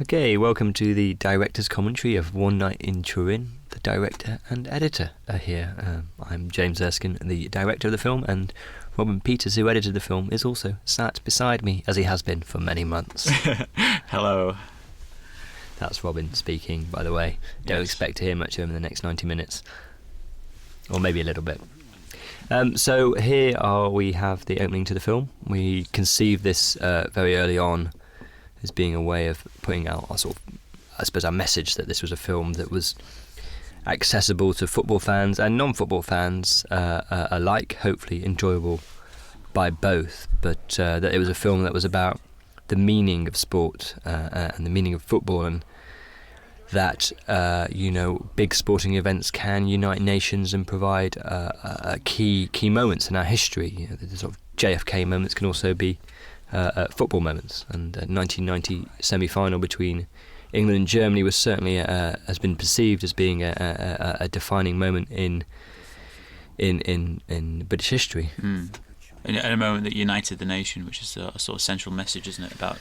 Okay, welcome to the director's commentary of One Night in Turin. The director and editor are here. I'm James Erskine, the director of the film, and Robin Peters, who edited the film, is also sat beside me, as he has been for many months. Hello. That's Robin speaking, by the way. Don't expect to hear much of him in the next 90 minutes. Or maybe a little bit. So here we have the opening to the film. We conceived this very early on as being a way of putting out our message that this was a film that was accessible to football fans and non-football fans alike, hopefully enjoyable by both, but that it was a film that was about the meaning of sport and the meaning of football, and that big sporting events can unite nations and provide key moments in our history. The sort of JFK moments can also be football moments, and 1990 semi-final between England and Germany was certainly has been perceived as being a defining moment in British history. In a moment that united the nation, which is a sort of central message, isn't it, about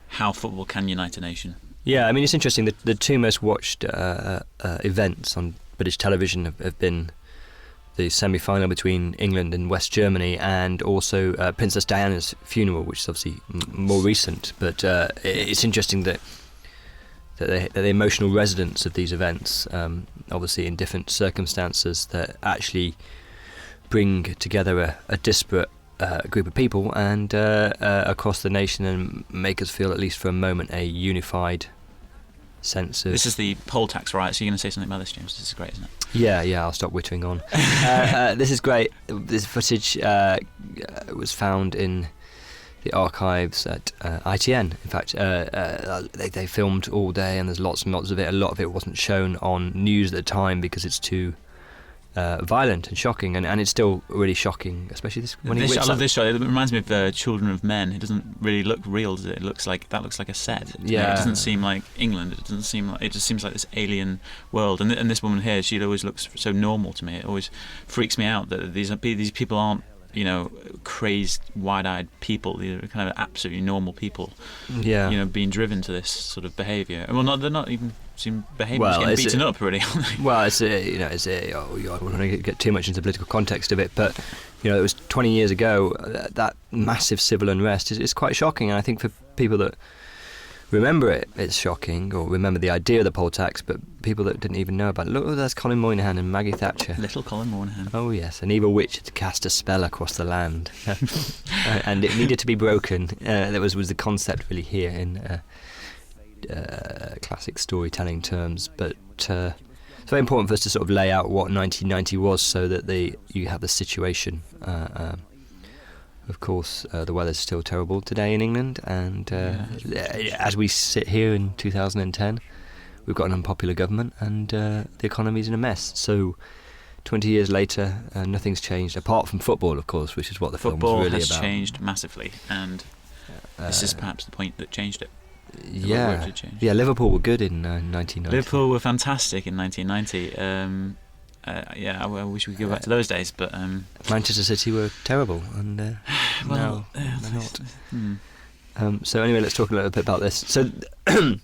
how football can unite a nation? Yeah, I mean, it's interesting that the two most watched events on British television have been the semi-final between England and West Germany, and also Princess Diana's funeral, which is obviously more recent. But it's interesting that the emotional resonance of these events, obviously in different circumstances, that actually bring together a disparate group of people and across the nation, and make us feel, at least for a moment, a unified sense of... This is the poll tax riots. So you're going to say something about this, James? This is great, isn't it? Yeah, I'll stop wittering on. This is great. This footage was found in the archives at ITN. In fact, they filmed all day, and there's lots and lots of it. A lot of it wasn't shown on news at the time because it's too violent and shocking, and it's still really shocking, especially this. I love this shot. It reminds me of Children of Men. It doesn't really look real, does it? It looks like a set. Yeah. It doesn't seem like England. It doesn't seem like. It just seems like this alien world. And this woman here, she always looks so normal to me. It always freaks me out that these people aren't, crazed, wide-eyed people. They're kind of absolutely normal people. Yeah. Being driven to this sort of behaviour. Well, they're not even behaving. Well, getting beaten up, really, aren't they? Well, I don't want to get too much into the political context of it, but it was 20 years ago. That massive civil unrest is quite shocking, and I think for people that remember it, it's shocking, or remember the idea of the poll tax, but people that didn't even know about it. Look, there's Colin Moynihan and Maggie Thatcher. Little Colin Moynihan. Oh yes, an evil witch had cast a spell across the land, and it needed to be broken. That was the concept really here in classic storytelling terms, but it's very important for us to sort of lay out what 1990 was, so that you have the situation. Of course, the weather's still terrible today in England, and as we sit here in 2010, we've got an unpopular government, and the economy's in a mess. So 20 years later, nothing's changed, apart from football, of course, which is what the film's really about. Football has changed massively, and this is perhaps the point that changed it. Yeah, Liverpool were good in 1990. Liverpool were fantastic in 1990. I wish we could go back to those days, but Manchester City were terrible, and now they're not. So anyway, let's talk a little bit about this. So the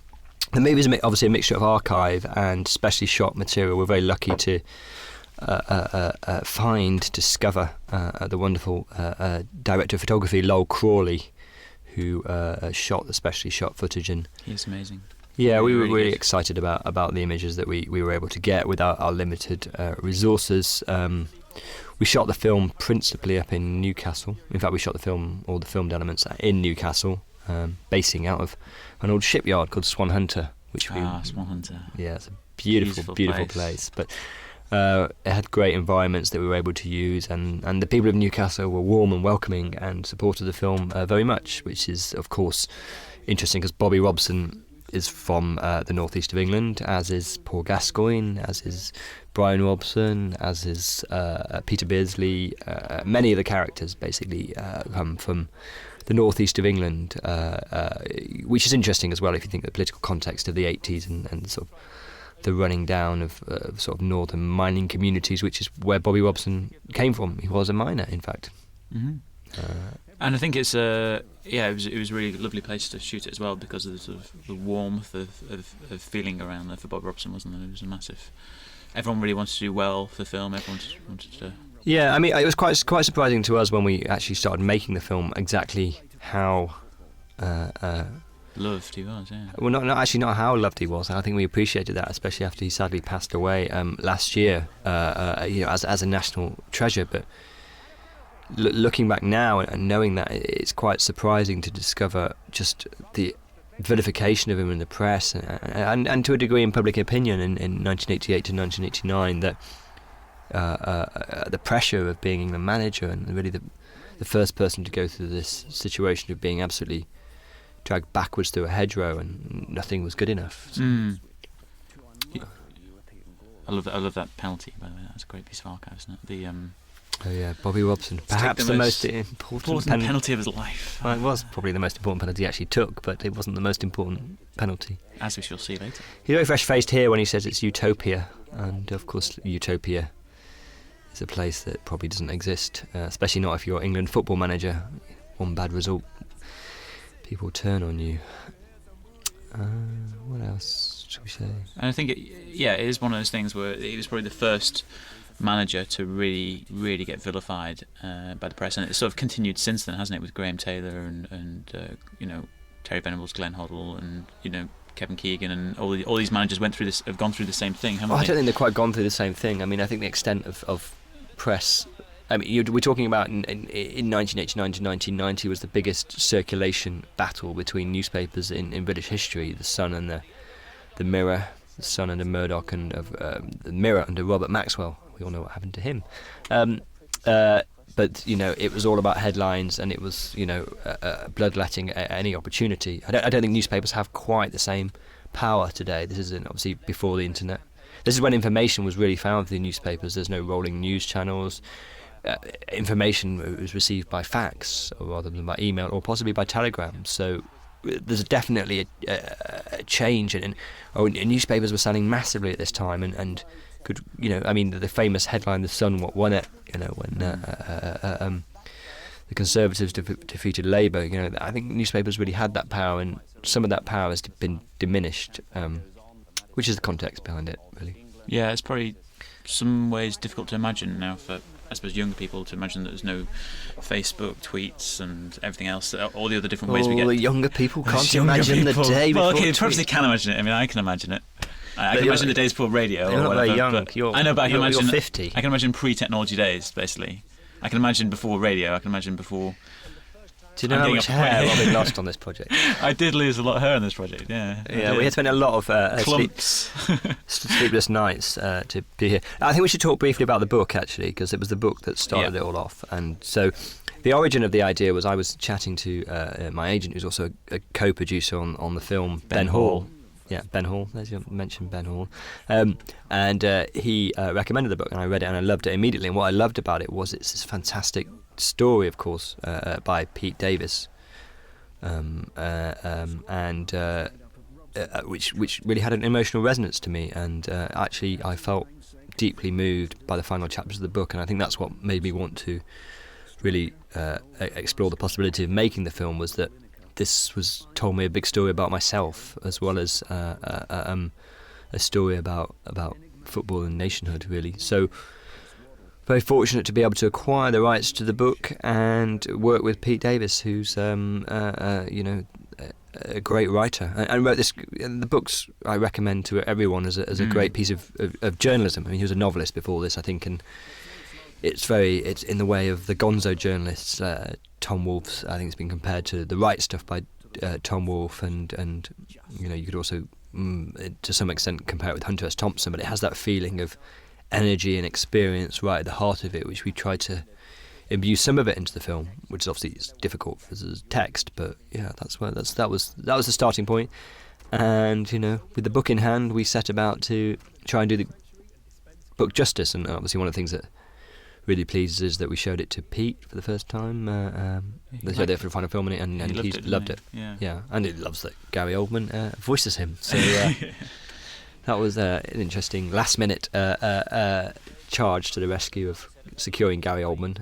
movie is obviously a mixture of archive and specially shot material. We're very lucky to discover the wonderful director of photography, Lowell Crawley, who shot the specially shot footage. And he's amazing. Yeah, we were really excited about the images that we were able to get with our limited resources. We shot the film principally up in Newcastle. In fact, we shot all the filmed elements in Newcastle, basing out of an old shipyard called Swan Hunter. Swan Hunter. Yeah, it's a beautiful place. But it had great environments that we were able to use, and the people of Newcastle were warm and welcoming and supported the film very much, which is, of course, interesting because Bobby Robson is from the northeast of England, as is Paul Gascoigne, as is Brian Robson, as is Peter Beardsley. Many of the characters basically come from the northeast of England, which is interesting as well if you think of the political context of the 80s and sort of the running down of sort of northern mining communities, which is where Bobby Robson came from. He was a miner, in fact. Mm-hmm. And I think it was a really lovely place to shoot it as well, because of the sort of the warmth of feeling around there for Bob Robson, wasn't there? It was a massive. Everyone really wanted to do well for the film. Everyone wanted to. Yeah, I mean, it was quite surprising to us when we actually started making the film exactly how loved he was. Yeah. Well, not how loved he was. I think we appreciated that, especially after he sadly passed away last year. As a national treasure, but. Looking back now and knowing that, it's quite surprising to discover just the vilification of him in the press and to a degree in public opinion in 1988 to 1989, that the pressure of being the manager and really the first person to go through this situation of being absolutely dragged backwards through a hedgerow and nothing was good enough. So. I love that penalty, by the way. That's a great piece of archive, isn't it? Oh yeah, Bobby Robson. Perhaps the most important penalty of his life. Well, it was probably the most important penalty he actually took, but it wasn't the most important penalty. As we shall see later. He's very fresh-faced here when he says it's utopia, and of course utopia is a place that probably doesn't exist, especially not if you're England football manager. One bad result, people turn on you. What else should we say? And I think it is one of those things where he was probably the first manager to really get vilified by the press, and it's sort of continued since then, hasn't it, with Graham Taylor and Terry Venables, Glenn Hoddle, and Kevin Keegan, and all these managers have gone through the same thing, haven't they? I don't think they've quite gone through the same thing. I mean, I think the extent of press. I mean, we're talking about in 1989 to 1990 was the biggest circulation battle between newspapers in British history. The Sun and the Mirror, the Sun under Murdoch, and the Mirror under Robert Maxwell. We all know what happened to him. But it was all about headlines, and it was bloodletting at any opportunity. I don't think newspapers have quite the same power today. This is obviously before the internet. This is when information was really found through newspapers. There's no rolling news channels. Information was received by fax, or rather than by email, or possibly by telegram. So there's definitely a change, and newspapers were selling massively at this time, and could the famous headline, "The Sun won it," when the Conservatives defeated Labour. I think newspapers really had that power, and some of that power has been diminished, which is the context behind it, really. Yeah, it's probably some ways difficult to imagine now for, I suppose, younger people to imagine that there's no Facebook, tweets, and everything else, all the other different ways we get. The younger people can't imagine the day before. Well, okay, perhaps they can imagine it. I mean, I can imagine it. I can imagine the days before radio. You're or not whatever, very young. I know, but I can imagine. You're 50. I can imagine pre-technology days, basically. I can imagine before radio. I can imagine before. Do you know how much hair Robin lost on this project? I did lose a lot of hair on this project. Yeah. Yeah, we had spent a lot of sleepless nights to be here. I think we should talk briefly about the book, actually, because it was the book that started it all off. And so, the origin of the idea was I was chatting to my agent, who's also a co-producer on the film, Ben Hall. Yeah, Ben Hall. There's you mentioned Ben Hall, and he recommended the book, and I read it, and I loved it immediately. And what I loved about it was it's this fantastic story, of course, by Pete Davis, which really had an emotional resonance to me, and actually I felt deeply moved by the final chapters of the book, and I think that's what made me want to really explore the possibility of making the film, was that this told me a big story about myself, as well as a story about football and nationhood, really. So very fortunate to be able to acquire the rights to the book and work with Pete Davis, who's a great writer, and wrote this. And the books I recommend to everyone as a great piece of journalism. I mean, he was a novelist before this, I think, and it's in the way of the gonzo journalists. Tom Wolfe's, I think, it's been compared to the right stuff by Tom Wolfe, and you could also to some extent compare it with Hunter S. Thompson, but it has that feeling of energy and experience right at the heart of it, which we tried to imbue some of it into the film, which is obviously difficult as a text, but yeah, that was the starting point. And with the book in hand, we set about to try and do the book justice, and obviously one of the things that really pleases is that we showed it to Pete for the first time. They showed it for the final film, and he loved it. Yeah, and he loves that Gary Oldman voices him. So that was an interesting last-minute charge to the rescue of securing Gary Oldman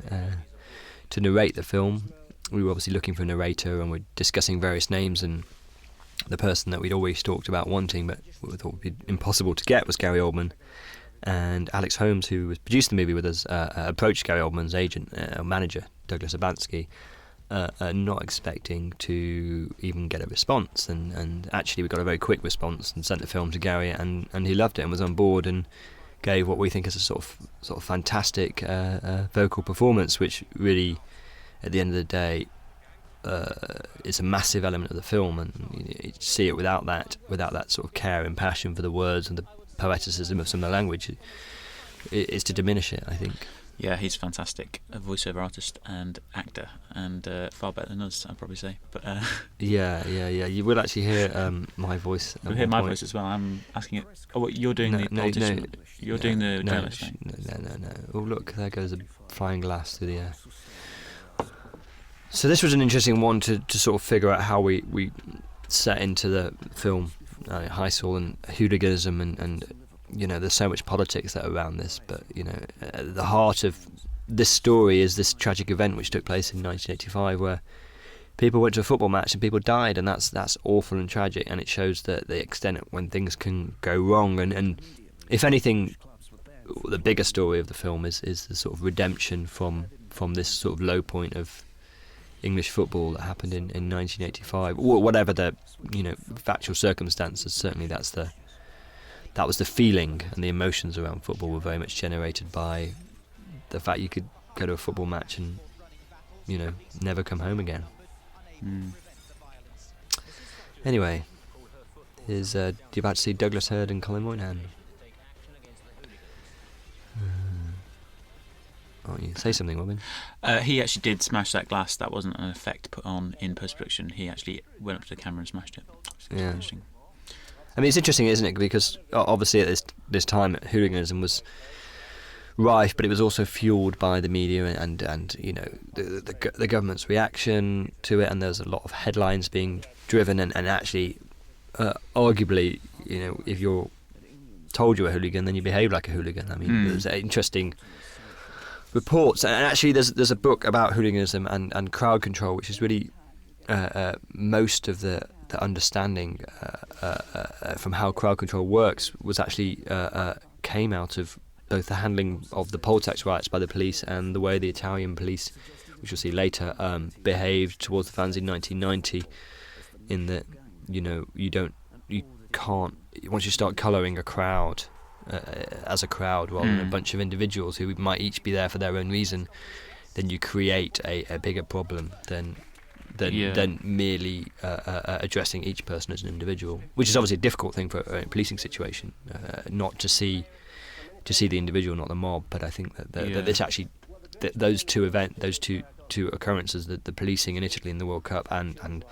to narrate the film. we were obviously looking for a narrator, and we're discussing various names, and the person that we'd always talked about wanting but we thought would be impossible to get was Gary Oldman. And Alex Holmes, who was produced the movie with us, approached Gary Oldman's agent, manager, Douglas Abansky, not expecting to even get a response. And actually we got a very quick response and sent the film to Gary, and he loved it and was on board and gave what we think is a sort of fantastic vocal performance, which really, at the end of the day, is a massive element of the film, and you see it without that sort of care and passion for the words and the poeticism of some of the language, is to diminish it, I think. Yeah, he's fantastic, a voiceover artist and actor, and far better than us, I'd probably say. But yeah. You will actually hear my voice. You'll hear my voice as well. I'm asking it. Oh, what, you're doing the politician? No, you're doing the journalist thing. No. Oh, look, there goes a flying glass through the air. So this was an interesting one to sort of figure out how we set into the film, Heysel and hooliganism, and you know, there's so much politics that are around this, but you know, at the heart of this story is this tragic event which took place in 1985, where people went to a football match and people died, and that's awful and tragic, and it shows that the extent when things can go wrong, and if anything, the bigger story of the film is the sort of redemption from this sort of low point of English football that happened in 1985, or whatever the factual circumstances. Certainly that was the feeling, and the emotions around football were very much generated by the fact you could go to a football match and never come home again. Anyway, you're about to see Douglas Hurd and Colin Moynihan. Oh, you say something, Robin. He actually did smash that glass. That wasn't an effect put on in post-production. He actually went up to the camera and smashed it. Yeah. Interesting. I mean, it's interesting, isn't it? Because obviously at this time, hooliganism was rife, but it was also fueled by the media and the government's reaction to it. And there's a lot of headlines being driven, and actually, arguably, if you're told you're a hooligan, then you behave like a hooligan. I mean, there's interesting reports, and actually there's a book about hooliganism and crowd control, which is really most of the understanding from how crowd control works was actually came out of both the handling of the poll tax riots by the police and the way the Italian police, which we'll see later, behaved towards the fans in 1990, in that you can't, once you start colouring a crowd as a crowd rather than a bunch of individuals who might each be there for their own reason, then you create a bigger problem than merely addressing each person as an individual, which is obviously a difficult thing for a policing situation, not to see the individual, not the mob. But I think that this actually, those two occurrences, the policing in Italy in the World Cup and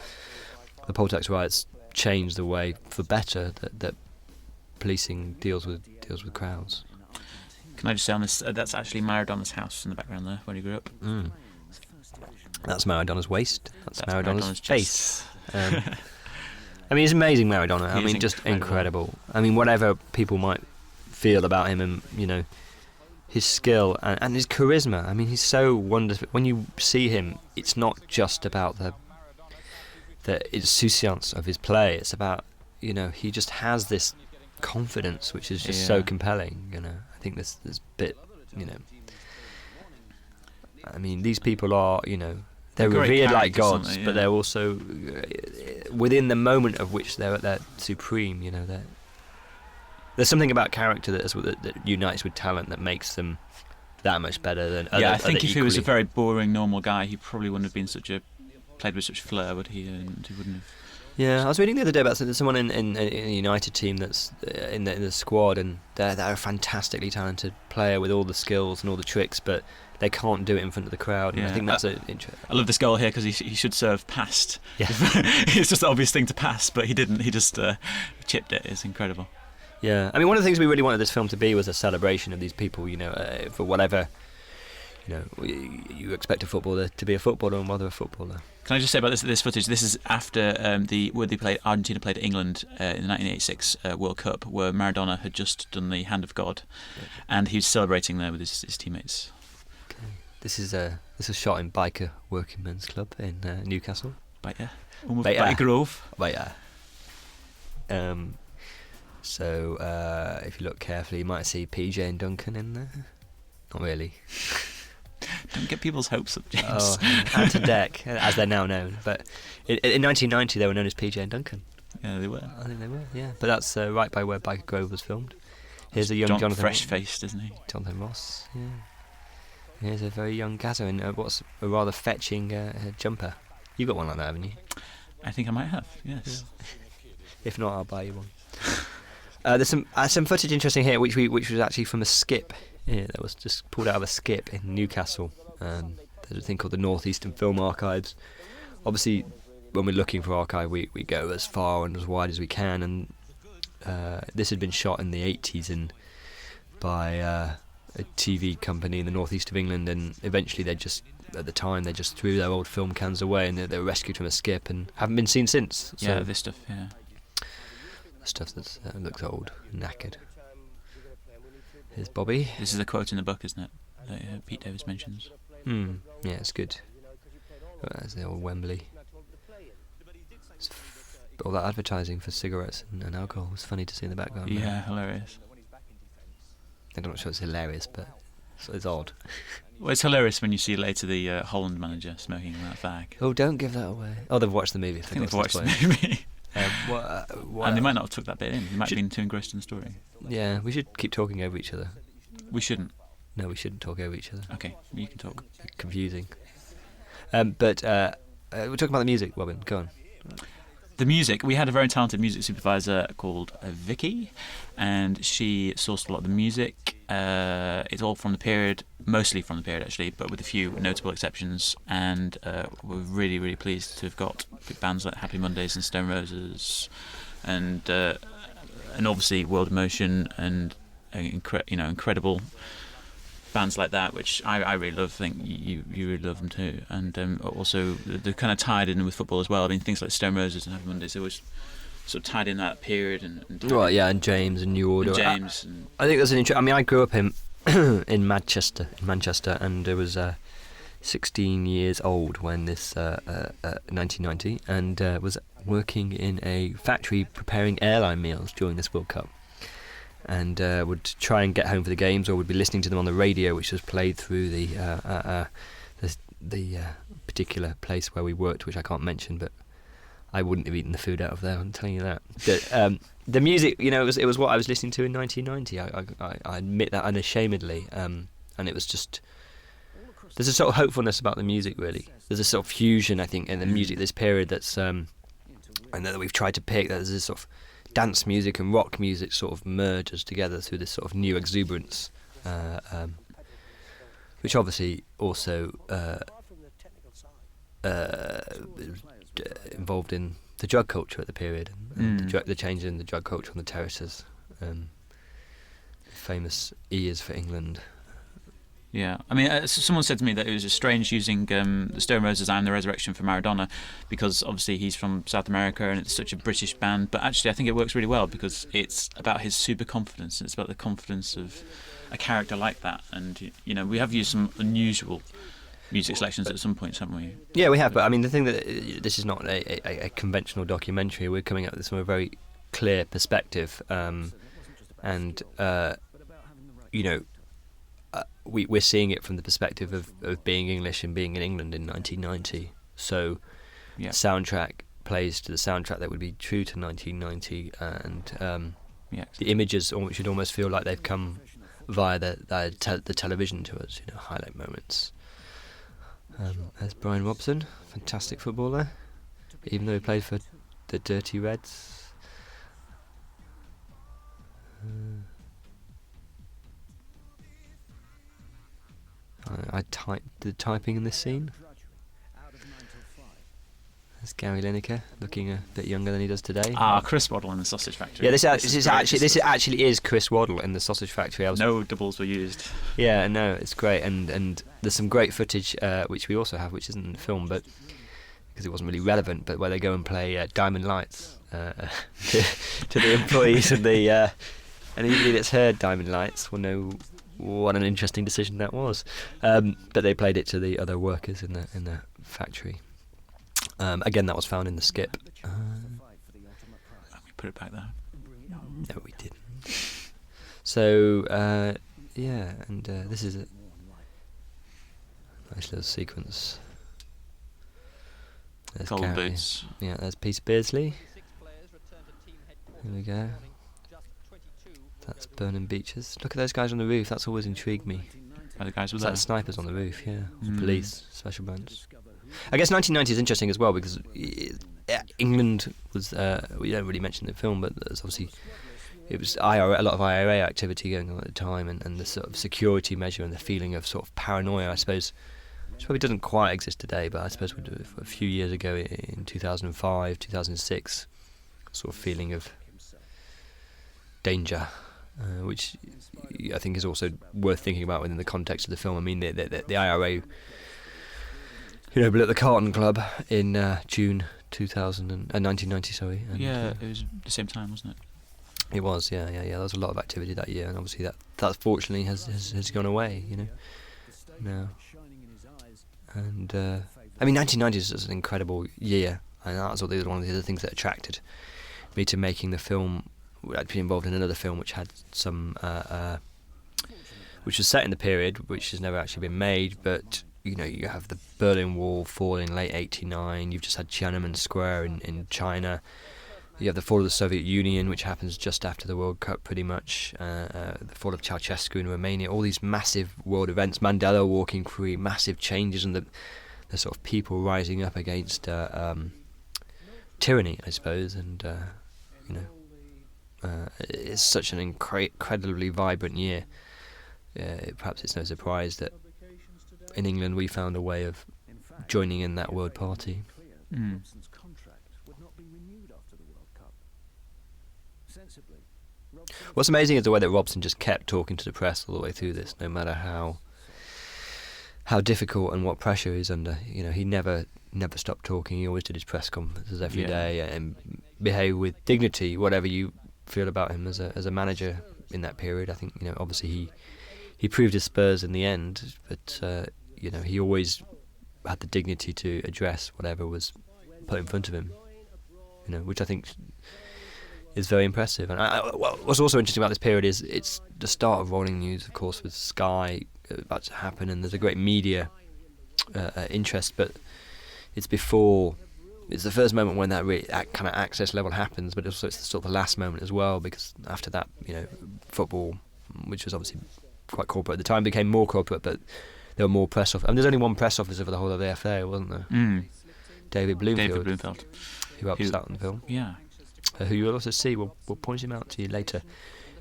the poll tax riots, changed the way for better that policing deals with crowds. Can I just say on this, that's actually Maradona's house in the background there, where he grew up. That's Maradona's waist. That's Maradona's face. I mean, it's amazing, Maradona. I mean, just incredible. I mean, whatever people might feel about him, and his skill and his charisma. I mean, he's so wonderful. When you see him, it's not just about the insouciance of his play. It's about he just has this confidence which is just so compelling. I think this bit. I mean, these people are they're revered like gods, but they're also within the moment of which they're at their supreme. There's something about character that unites with talent that makes them that much better than other. I think if equally. he was a very boring, normal guy, he probably wouldn't have been played with such flair, would he? And he wouldn't have. Yeah, I was reading the other day about someone in a United team that's in the squad, and they're a fantastically talented player with all the skills and all the tricks, but they can't do it in front of the crowd. And I think that's interesting. I love this goal here because he should serve past. Yeah. It's just the obvious thing to pass, but he didn't. He just chipped it. It's incredible. Yeah, I mean, one of the things we really wanted this film to be was a celebration of these people. For whatever you expect a footballer to be a footballer, and whether a footballer. Can I just say about this footage? This is after Argentina played England in the 1986 World Cup, where Maradona had just done the Hand of God, and he was celebrating there with his teammates. Okay. this is shot in Biker Working Men's Club in Newcastle. Biker. Almost Biker Grove. Biker. So if you look carefully, you might see PJ and Duncan in there. Not really. Don't get people's hopes up, James. Oh, Ant and Dec, as they're now known. But in 1990, they were known as PJ and Duncan. Yeah, they were. I think they were, yeah. But that's right by where Biker Grove was filmed. Here's a young Jonathan. Fresh-faced, isn't he? Jonathan Ross, yeah. Here's a very young Gazza in what's a rather fetching jumper. You got one like that, haven't you? I think I might have, yes. Yeah. If not, I'll buy you one. There's some footage interesting here, which was actually from a skip. Yeah, that was just pulled out of a skip in Newcastle. There's a thing called the North Eastern Film Archives. Obviously, when we're looking for archive, we go as far and as wide as we can. And this had been shot in the 80s by a TV company in the northeast of England, and eventually at the time they just threw their old film cans away, and they were rescued from a skip and haven't been seen since. Yeah, this stuff, yeah. Stuff that looks old, knackered. Here's Bobby. This is a quote in the book, isn't it? That Pete Davis mentions. Yeah, it's good. There's the old Wembley. All that advertising for cigarettes and alcohol was funny to see in the background. Yeah, hilarious. I'm not sure it's hilarious, but it's odd. Well, it's hilarious when you see later the Holland manager smoking that fag. Oh, don't give that away. Oh, they've watched the movie. I think they've watched the movie. And they might not have took that bit in. They might have been too engrossed in the story. Yeah, we should keep talking over each other. We shouldn't. No, we shouldn't talk over each other. Okay, you can talk. Confusing. But we're talking about the music, Robin. Go on. The music, we had a very talented music supervisor called Vicky, and she sourced a lot of the music. It's all from the period, mostly from the period actually, but with a few notable exceptions. And we're really, really pleased to have got bands like Happy Mondays and Stone Roses, and obviously World of Motion and incredible bands like that, which I really love. I think you really love them too, and also they're kind of tied in with football as well. I mean, things like Stone Roses and Happy Mondays, they always sort of tied in that period, and right, yeah, and James and New Order. And James, I think that's an interesting. I mean, I grew up in in Manchester, and I was 16 years old when this 1990, and was working in a factory preparing airline meals during this World Cup. And would try and get home for the games, or would be listening to them on the radio, which was played through the particular place where we worked, which I can't mention, but I wouldn't have eaten the food out of there. I'm telling you that. But, the music, it was what I was listening to in 1990. I admit that unashamedly, and it was just. There's a sort of hopefulness about the music, really. There's a sort of fusion, I think, in the music this period that's, and that we've tried to pick. There's this sort of dance music and rock music sort of merges together through this sort of new exuberance, which obviously also involved in the drug culture at the period, and the change in the drug culture on the terraces. Famous years for England. Yeah, I mean, someone said to me that it was strange using the Stone Roses and the Resurrection for Maradona, because obviously he's from South America and it's such a British band, but actually I think it works really well because it's about his super confidence, it's about the confidence of a character like that, and we have used some unusual music selections at some points, haven't we? Yeah, we have, but I mean, the thing that this is not a conventional documentary. We're coming at this from a very clear perspective, we're seeing it from the perspective of being English and being in England in 1990. So, yeah. Soundtrack plays to the soundtrack that would be true to 1990, and the images should almost feel like they've come via the television to us. Highlight moments. There's Brian Robson, fantastic footballer, even though he played for the Dirty Reds. I typed the typing in this scene. There's Gary Lineker, looking a bit younger than he does today. Chris Waddle in the Sausage Factory. Yeah, this actually is Chris Waddle in the Sausage Factory. No doubles were used. Yeah, no, it's great, and there's some great footage which we also have, which isn't in the film, but because it wasn't really relevant, but where they go and play Diamond Lights to the employees of the. And anybody that's heard Diamond Lights will what an interesting decision that was. But they played it to the other workers in the factory. Again, that was found in the skip. We put it back there. No, we didn't. So, and this is a nice little sequence. There's Golden Gary. boots. Yeah, there's Peter Beardsley. Here we go. That's Burnham Beaches. Look at those guys on the roof. That's always intrigued me. The guys were It's there. like snipers on the roof, yeah. Or police, special branch. I guess 1990 is interesting as well because England was, we don't really mention the film, but there's obviously, it was a lot of IRA activity going on at the time, and the sort of security measure and the feeling of sort of paranoia, I suppose, which probably doesn't quite exist today, but I suppose a few years ago in 2005, 2006, sort of feeling of danger, which I think is also worth thinking about within the context of the film. I mean, the IRA, blew up the Carlton Club in June 1990. Sorry. And, it was the same time, wasn't it? It was, yeah. There was a lot of activity that year, and obviously that fortunately has gone away, now. And I mean, 1990 is an incredible year, and that was one of the other things that attracted me to making the film. I'd been involved in another film which had some, which was set in the period, which has never actually been made, but you have the Berlin Wall falling late '89. You've just had Tiananmen Square in China. You have the fall of the Soviet Union, which happens just after the World Cup, pretty much. The fall of Ceausescu in Romania. All these massive world events. Mandela walking free. Massive changes, and the sort of people rising up against tyranny, I suppose. And it's such an incredibly vibrant year. Perhaps it's no surprise that in England we found a way of joining in that world party. What's amazing is the way that Robson just kept talking to the press all the way through this, no matter how difficult and what pressure he's under. He never stopped talking. He always did his press conferences every day and behaved with dignity, whatever you feel about him as a manager in that period. I think obviously he proved his Spurs in the end, but he always had the dignity to address whatever was put in front of him, which I think is very impressive. And what's also interesting about this period is it's the start of rolling news, of course, with Sky about to happen, and there's a great media interest, but it's the first moment when that kind of access level happens, but also it's sort of the last moment as well, because after that, football, which was obviously quite corporate at the time, became more corporate, but there were more press officers. There's only one press officer for the whole of the FA, wasn't there? David Bloomfield. Who helped us out in the film. Yeah. Who you'll also see, we'll point him out to you later.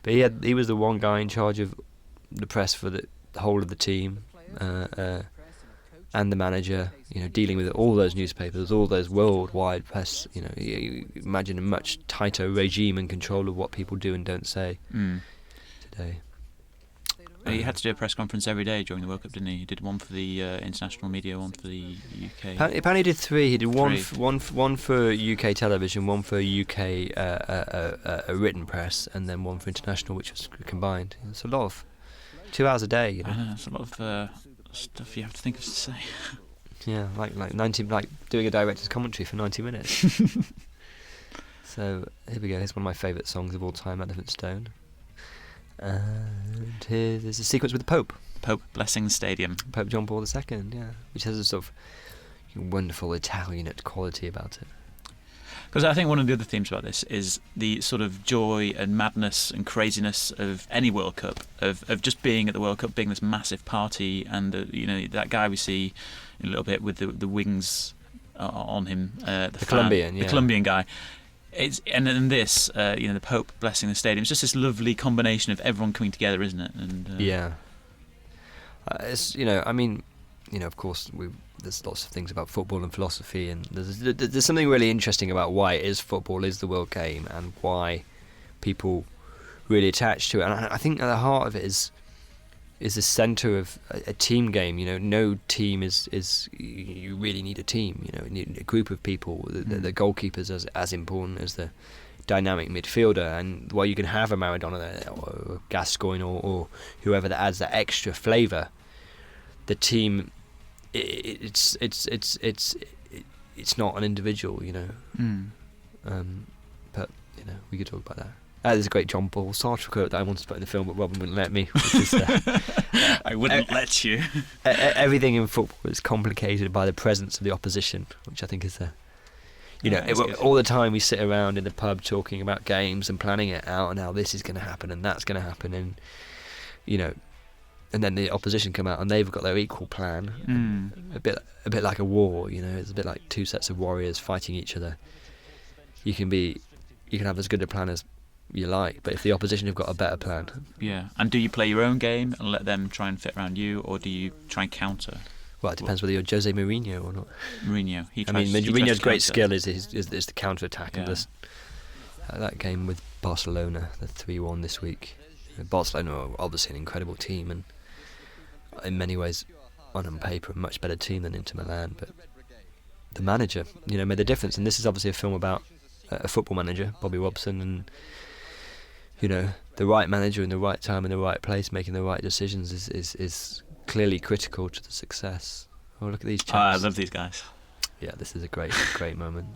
But he was the one guy in charge of the press for the whole of the team, and the manager, dealing with all those newspapers, all those worldwide press. You imagine a much tighter regime and control of what people do and don't say today. He had to do a press conference every day during the World Cup, didn't he? He did one for the international media, one for the UK. Apparently he did three. He did one for UK television, one for UK a written press, and then one for international, which was combined. It's a lot of 2 hours a day. I know, it's a lot of stuff you have to think of to say. Yeah, like doing a director's commentary for 90 minutes. So here we go. Here's one of my favourite songs of all time, Elephant Stone. And here's a sequence with the Pope. Pope blessing the stadium. Pope John Paul II, which has a sort of wonderful Italianate quality about it. Because I think one of the other themes about this is the sort of joy and madness and craziness of any World Cup, of just being at the World Cup, being this massive party, and that guy we see in a little bit with the wings on him, the Colombian guy. And then this, the Pope blessing the stadium. It's just this lovely combination of everyone coming together, isn't it? And it's of course there's lots of things about football and philosophy, and there's something really interesting about why football is the world game and why people really attach to it. And I think at the heart of it is the centre of a team game. No team is you really need a team. You need a group of people. The goalkeeper's as important as the dynamic midfielder, and while you can have a Maradona there, or Gascoigne, or whoever that adds that extra flavour, the team, it's not an individual, you know. But you know, we could talk about that. There's a great John Paul Sartre quote that I wanted to put in the film, but Robin wouldn't let me. Which is, I wouldn't let you. Everything in football is complicated by the presence of the opposition, which I think is all the time we sit around in the pub talking about games and planning it out, and how this is going to happen and that's going to happen, and you know, and then the opposition come out and they've got their equal plan. A bit like a war, you know. It's a bit like two sets of warriors fighting each other. You can have as good a plan as you like, but if the opposition have got a better plan. Yeah. And do you play your own game and let them try and fit around you, or do you try and counter? Well, it depends whether you're Jose Mourinho or not. Mourinho. Mourinho's great skill is the counter attack, yeah. and that game with Barcelona, the 3-1 this week. Barcelona are obviously an incredible team, and in many ways, on paper, a much better team than Inter Milan. But the manager, you know, made the difference. And this is obviously a film about a football manager, Bobby Robson, and you know, the right manager in the right time in the right place, making the right decisions is clearly critical to the success. Oh, look at these chaps. I love these guys. Yeah, this is a great moment.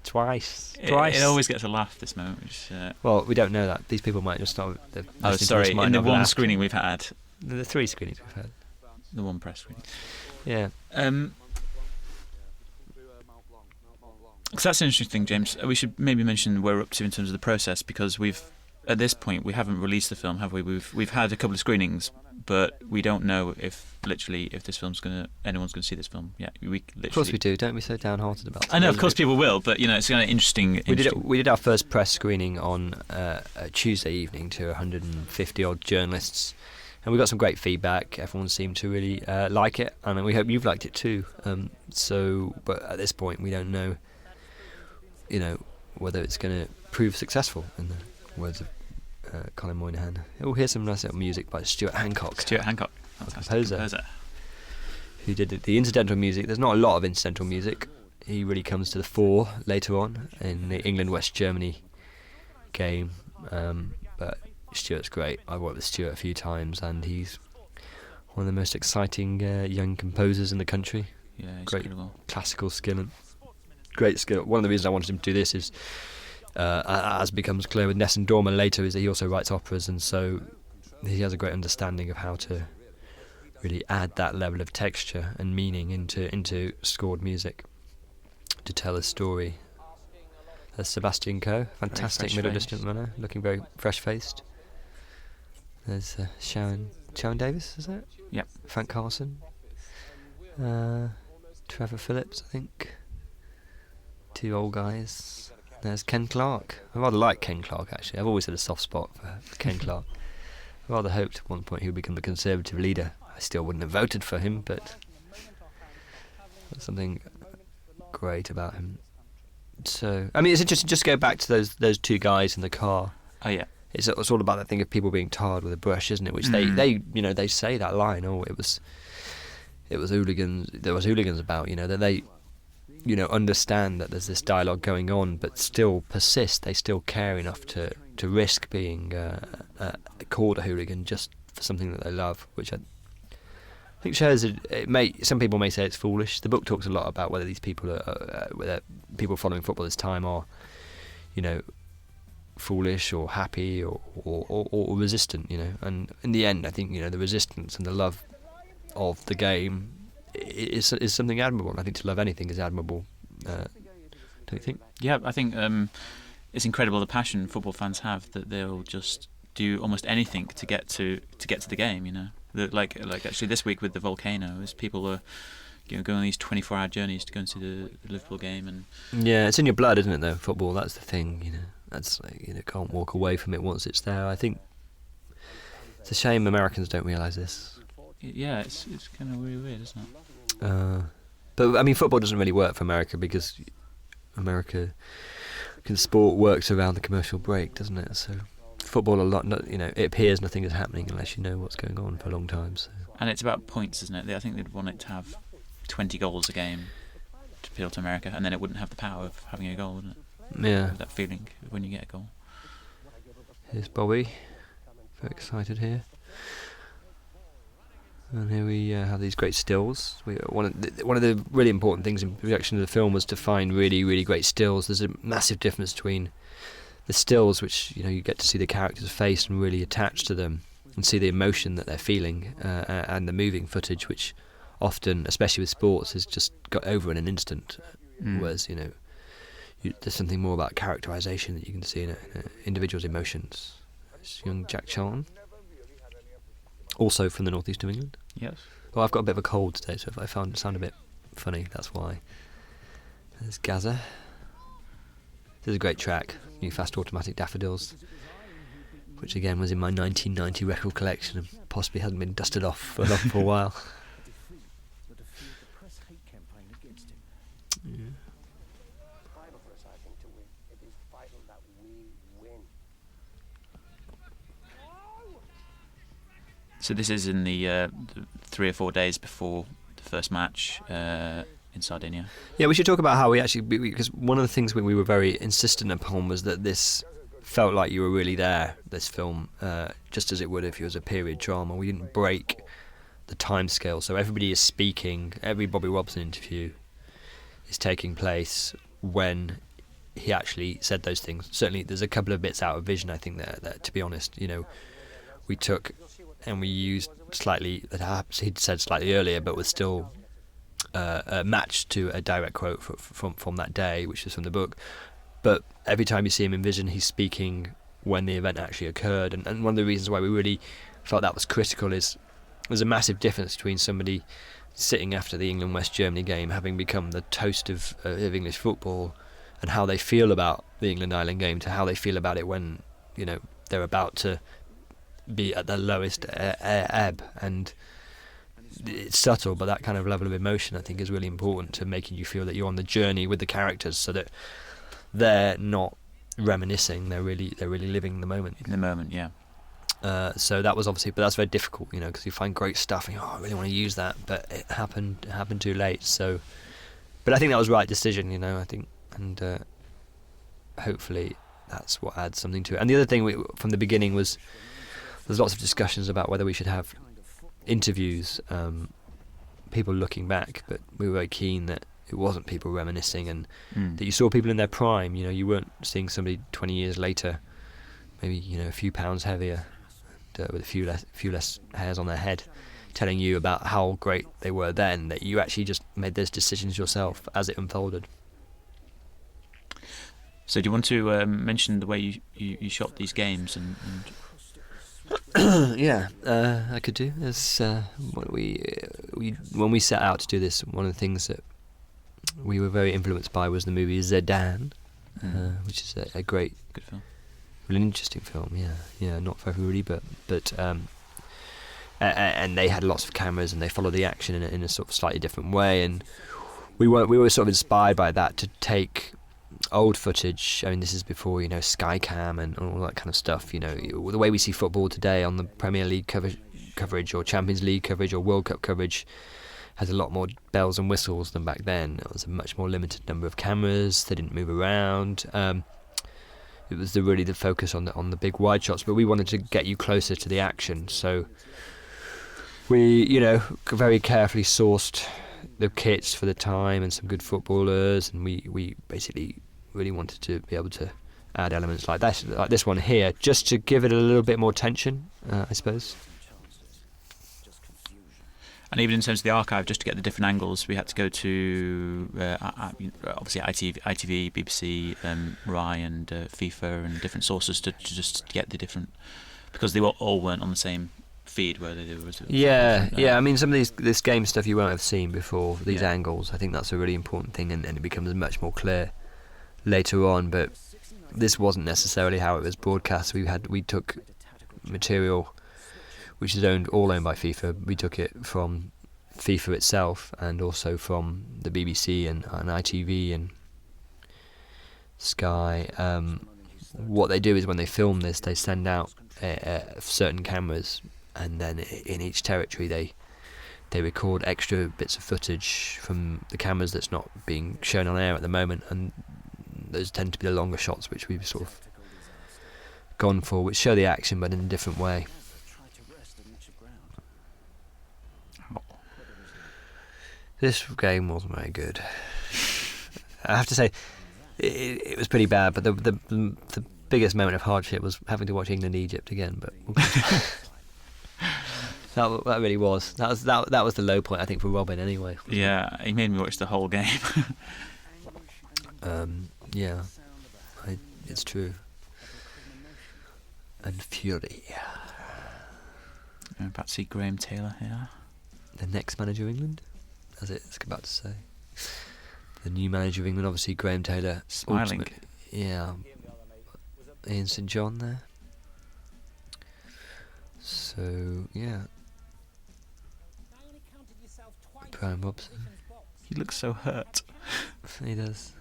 Twice. It always gets a laugh, this moment. Which, well, we don't know that. These people might just not... Oh, sorry, in the one screening we've had. The 3 screenings we've had. The one press screening. Yeah. So that's an interesting thing, James. We should maybe mention where we're up to in terms of the process, because at this point, we haven't released the film, have we? We've had a couple of screenings, but we don't know if this film's anyone's going to see this film. Yeah, of course we do. Don't be so downhearted about it. I know, of course people will, but you know, it's kind of interesting. We did our first press screening on a Tuesday evening to 150 odd journalists, and we got some great feedback. Everyone seemed to really like it, and we hope you've liked it too. But at this point, we don't know, you know, whether it's going to prove successful, in the words of Colin Moynihan. We'll hear some nice little music by Stuart Hancock. Composer. Who did the incidental music. There's not a lot of incidental music. He really comes to the fore later on in the England-West Germany game. But Stuart's great. I've worked with Stuart a few times, and he's one of the most exciting young composers in the country. Yeah, he's great incredible. Classical skill and great skill. One of the reasons I wanted him to do this is, as becomes clear with Nessun Dorma later, is that he also writes operas, and so he has a great understanding of how to really add that level of texture and meaning into scored music to tell a story. There's Sebastian Coe, fantastic middle distance runner, looking very fresh-faced. There's Sharon Davis, is that? Yep. Frank Carlson. Trevor Phillips, I think. 2 old guys. There's Ken Clark. I rather like Ken Clark, actually. I've always had a soft spot for Ken Clark. I rather hoped at one point he would become the Conservative leader. I still wouldn't have voted for him, but there's something great about him. So, I mean, it's interesting just to go back to those 2 guys in the car. Oh yeah. It's all about that thing of people being tarred with a brush, isn't it? Which they say that line. Oh, it was hooligans. There was hooligans about. You know, that they, you know, understand that there's this dialogue going on, but still persist. They still care enough to risk being called a hooligan just for something that they love, which I think shows some people may say it's foolish. The book talks a lot about whether these people whether people following football this time are, you know, foolish or happy or resistant, you know. And in the end, I think, you know, the resistance and the love of the game is something admirable. And I think to love anything is admirable. Don't you think? Yeah, I think it's incredible the passion football fans have, that they'll just do almost anything to get to the game. You know, like actually this week with the volcano, as people are, you know, going on these 24-hour journeys to go and see the Liverpool game. And yeah, it's in your blood, isn't it? Though football, that's the thing. You know, that's like, you know, can't walk away from it once it's there. I think it's a shame Americans don't realise this. Yeah, it's kind of really weird, isn't it? But I mean, football doesn't really work for America because sport works around the commercial break, doesn't it? So football you know, it appears nothing is happening unless you know what's going on for a long time. So. And it's about points, isn't it? I think they'd want it to have 20 goals a game to appeal to America, and then it wouldn't have the power of having a goal, wouldn't it? Yeah. that feeling when you get a goal. Here's Bobby, very excited here. And here we have these great stills. One of the really important things in production of the film was to find really, really great stills. There's a massive difference between the stills, which you get to see the character's face and really attach to them and see the emotion that they're feeling, and the moving footage, which often, especially with sports, is just got over in an instant. Whereas there's something more about characterization that you can see in an individual's emotions. It's young Jack Charlton, also from the northeast of England. Yes. Well, I've got a bit of a cold today, so if I sound a bit funny, that's why. There's Gaza. This is a great track, New Fast Automatic Daffodils, which again was in my 1990 record collection and possibly hasn't been dusted off for a while. Yeah. So this is in the 3 or 4 days before the first match in Sardinia. Yeah, we should talk about how because one of the things we were very insistent upon was that this felt like you were really there, this film, just as it would if it was a period drama. We didn't break the time scale, so everybody is speaking. Every Bobby Robson interview is taking place when he actually said those things. Certainly there's a couple of bits out of vision, I think, that to be honest, we took and we used slightly, that perhaps he'd said slightly earlier, but was still matched to a direct quote from that day, which is from the book. But every time you see him in vision, he's speaking when the event actually occurred. And one of the reasons why we really felt that was critical is there's a massive difference between somebody sitting after the England-West Germany game, having become the toast of English football, and how they feel about the England-Ireland game, to how they feel about it when they're about to be at the lowest ebb. And it's subtle, but that kind of level of emotion I think is really important to making you feel that you're on the journey with the characters, so that they're not reminiscing, they're really living the moment. In the moment, yeah. So that was obviously, but that's very difficult, because you find great stuff and I really want to use that, but it happened too late. So, but I think that was the right decision, I think, and hopefully that's what adds something to it. And the other thing from the beginning was there's lots of discussions about whether we should have interviews, people looking back, but we were very keen that it wasn't people reminiscing, and that you saw people in their prime. You weren't seeing somebody 20 years later, maybe a few pounds heavier, and, with a few less hairs on their head, telling you about how great they were then. That you actually just made those decisions yourself as it unfolded. So do you want to mention the way you shot these games and Yeah, I could do. There's when we set out to do this, one of the things that we were very influenced by was the movie Zidane, which is a great, good film, really interesting film. Yeah, not for everybody, but and they had lots of cameras and they followed the action in a sort of slightly different way, and we were sort of inspired by that to take old footage. I mean, this is before Skycam and all that kind of stuff. The way we see football today on the Premier League coverage or Champions League coverage or World Cup coverage has a lot more bells and whistles than back then. It was a much more limited number of cameras. They didn't move around. It was really the focus on the big wide shots, but we wanted to get you closer to the action. So we very carefully sourced the kits for the time and some good footballers, and we basically really wanted to be able to add elements like this one here, just to give it a little bit more tension, I suppose. And even in terms of the archive, just to get the different angles, we had to go to obviously ITV, BBC, RAI, and FIFA, and different sources to just get the different, because they all weren't on the same feed, where they was. Yeah. I mean, some of this game stuff you won't have seen before. These angles, I think that's a really important thing, and it becomes much more clear later on. But this wasn't necessarily how it was broadcast. We took material which is all owned by FIFA. We took it from FIFA itself, and also from the BBC and ITV and Sky. What they do is when they film this, they send out certain cameras, and then in each territory they record extra bits of footage from the cameras that's not being shown on air at the moment, and those tend to be the longer shots which we've sort of gone for, which show the action but in a different way. This game wasn't very good. I have to say, it was pretty bad. But the biggest moment of hardship was having to watch England-Egypt again. But that really was. That was the low point, I think, for Robin anyway. Yeah, he made me watch the whole game. Yeah, it's true. And Fury. I'm about to see Graham Taylor here. The next manager of England, as it's about to say. The new manager of England, obviously Graham Taylor. Smiling. Yeah. Ian St John there. So, yeah. Brian Robson. He looks so hurt. He does.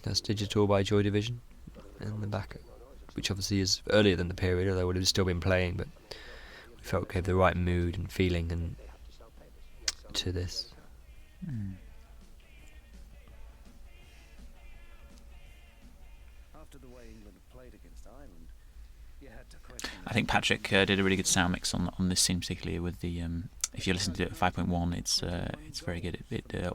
That's Digital by Joy Division in the back, which obviously is earlier than the period, although it would have still been playing, but we felt it gave the right mood and feeling and to this. I think Patrick did a really good sound mix on this scene, particularly with the. If you listen to it at 5.1, it's very good.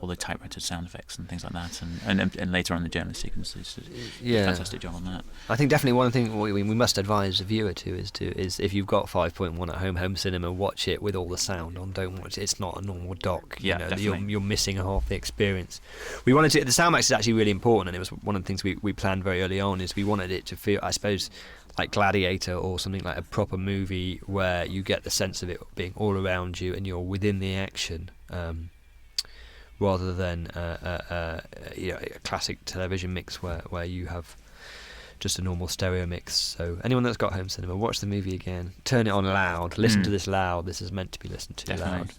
All the typewriter sound effects and things like that, and later on the journalist sequences. Yeah, fantastic job on that. I think definitely one thing we must advise the viewer is if you've got 5.1 at home cinema, watch it with all the sound on. Don't watch it. It's not a normal doc. Yeah, definitely. You're missing half the experience. We wanted to. The sound mix is actually really important, and it was one of the things we planned very early on. Is we wanted it to feel, I suppose, like Gladiator or something like a proper movie where you get the sense of it being all around you and you're within the action, rather than a classic television mix where you have just a normal stereo mix. So anyone that's got home cinema, watch the movie again, turn it on loud, listen to this loud. This is meant to be listened to loud,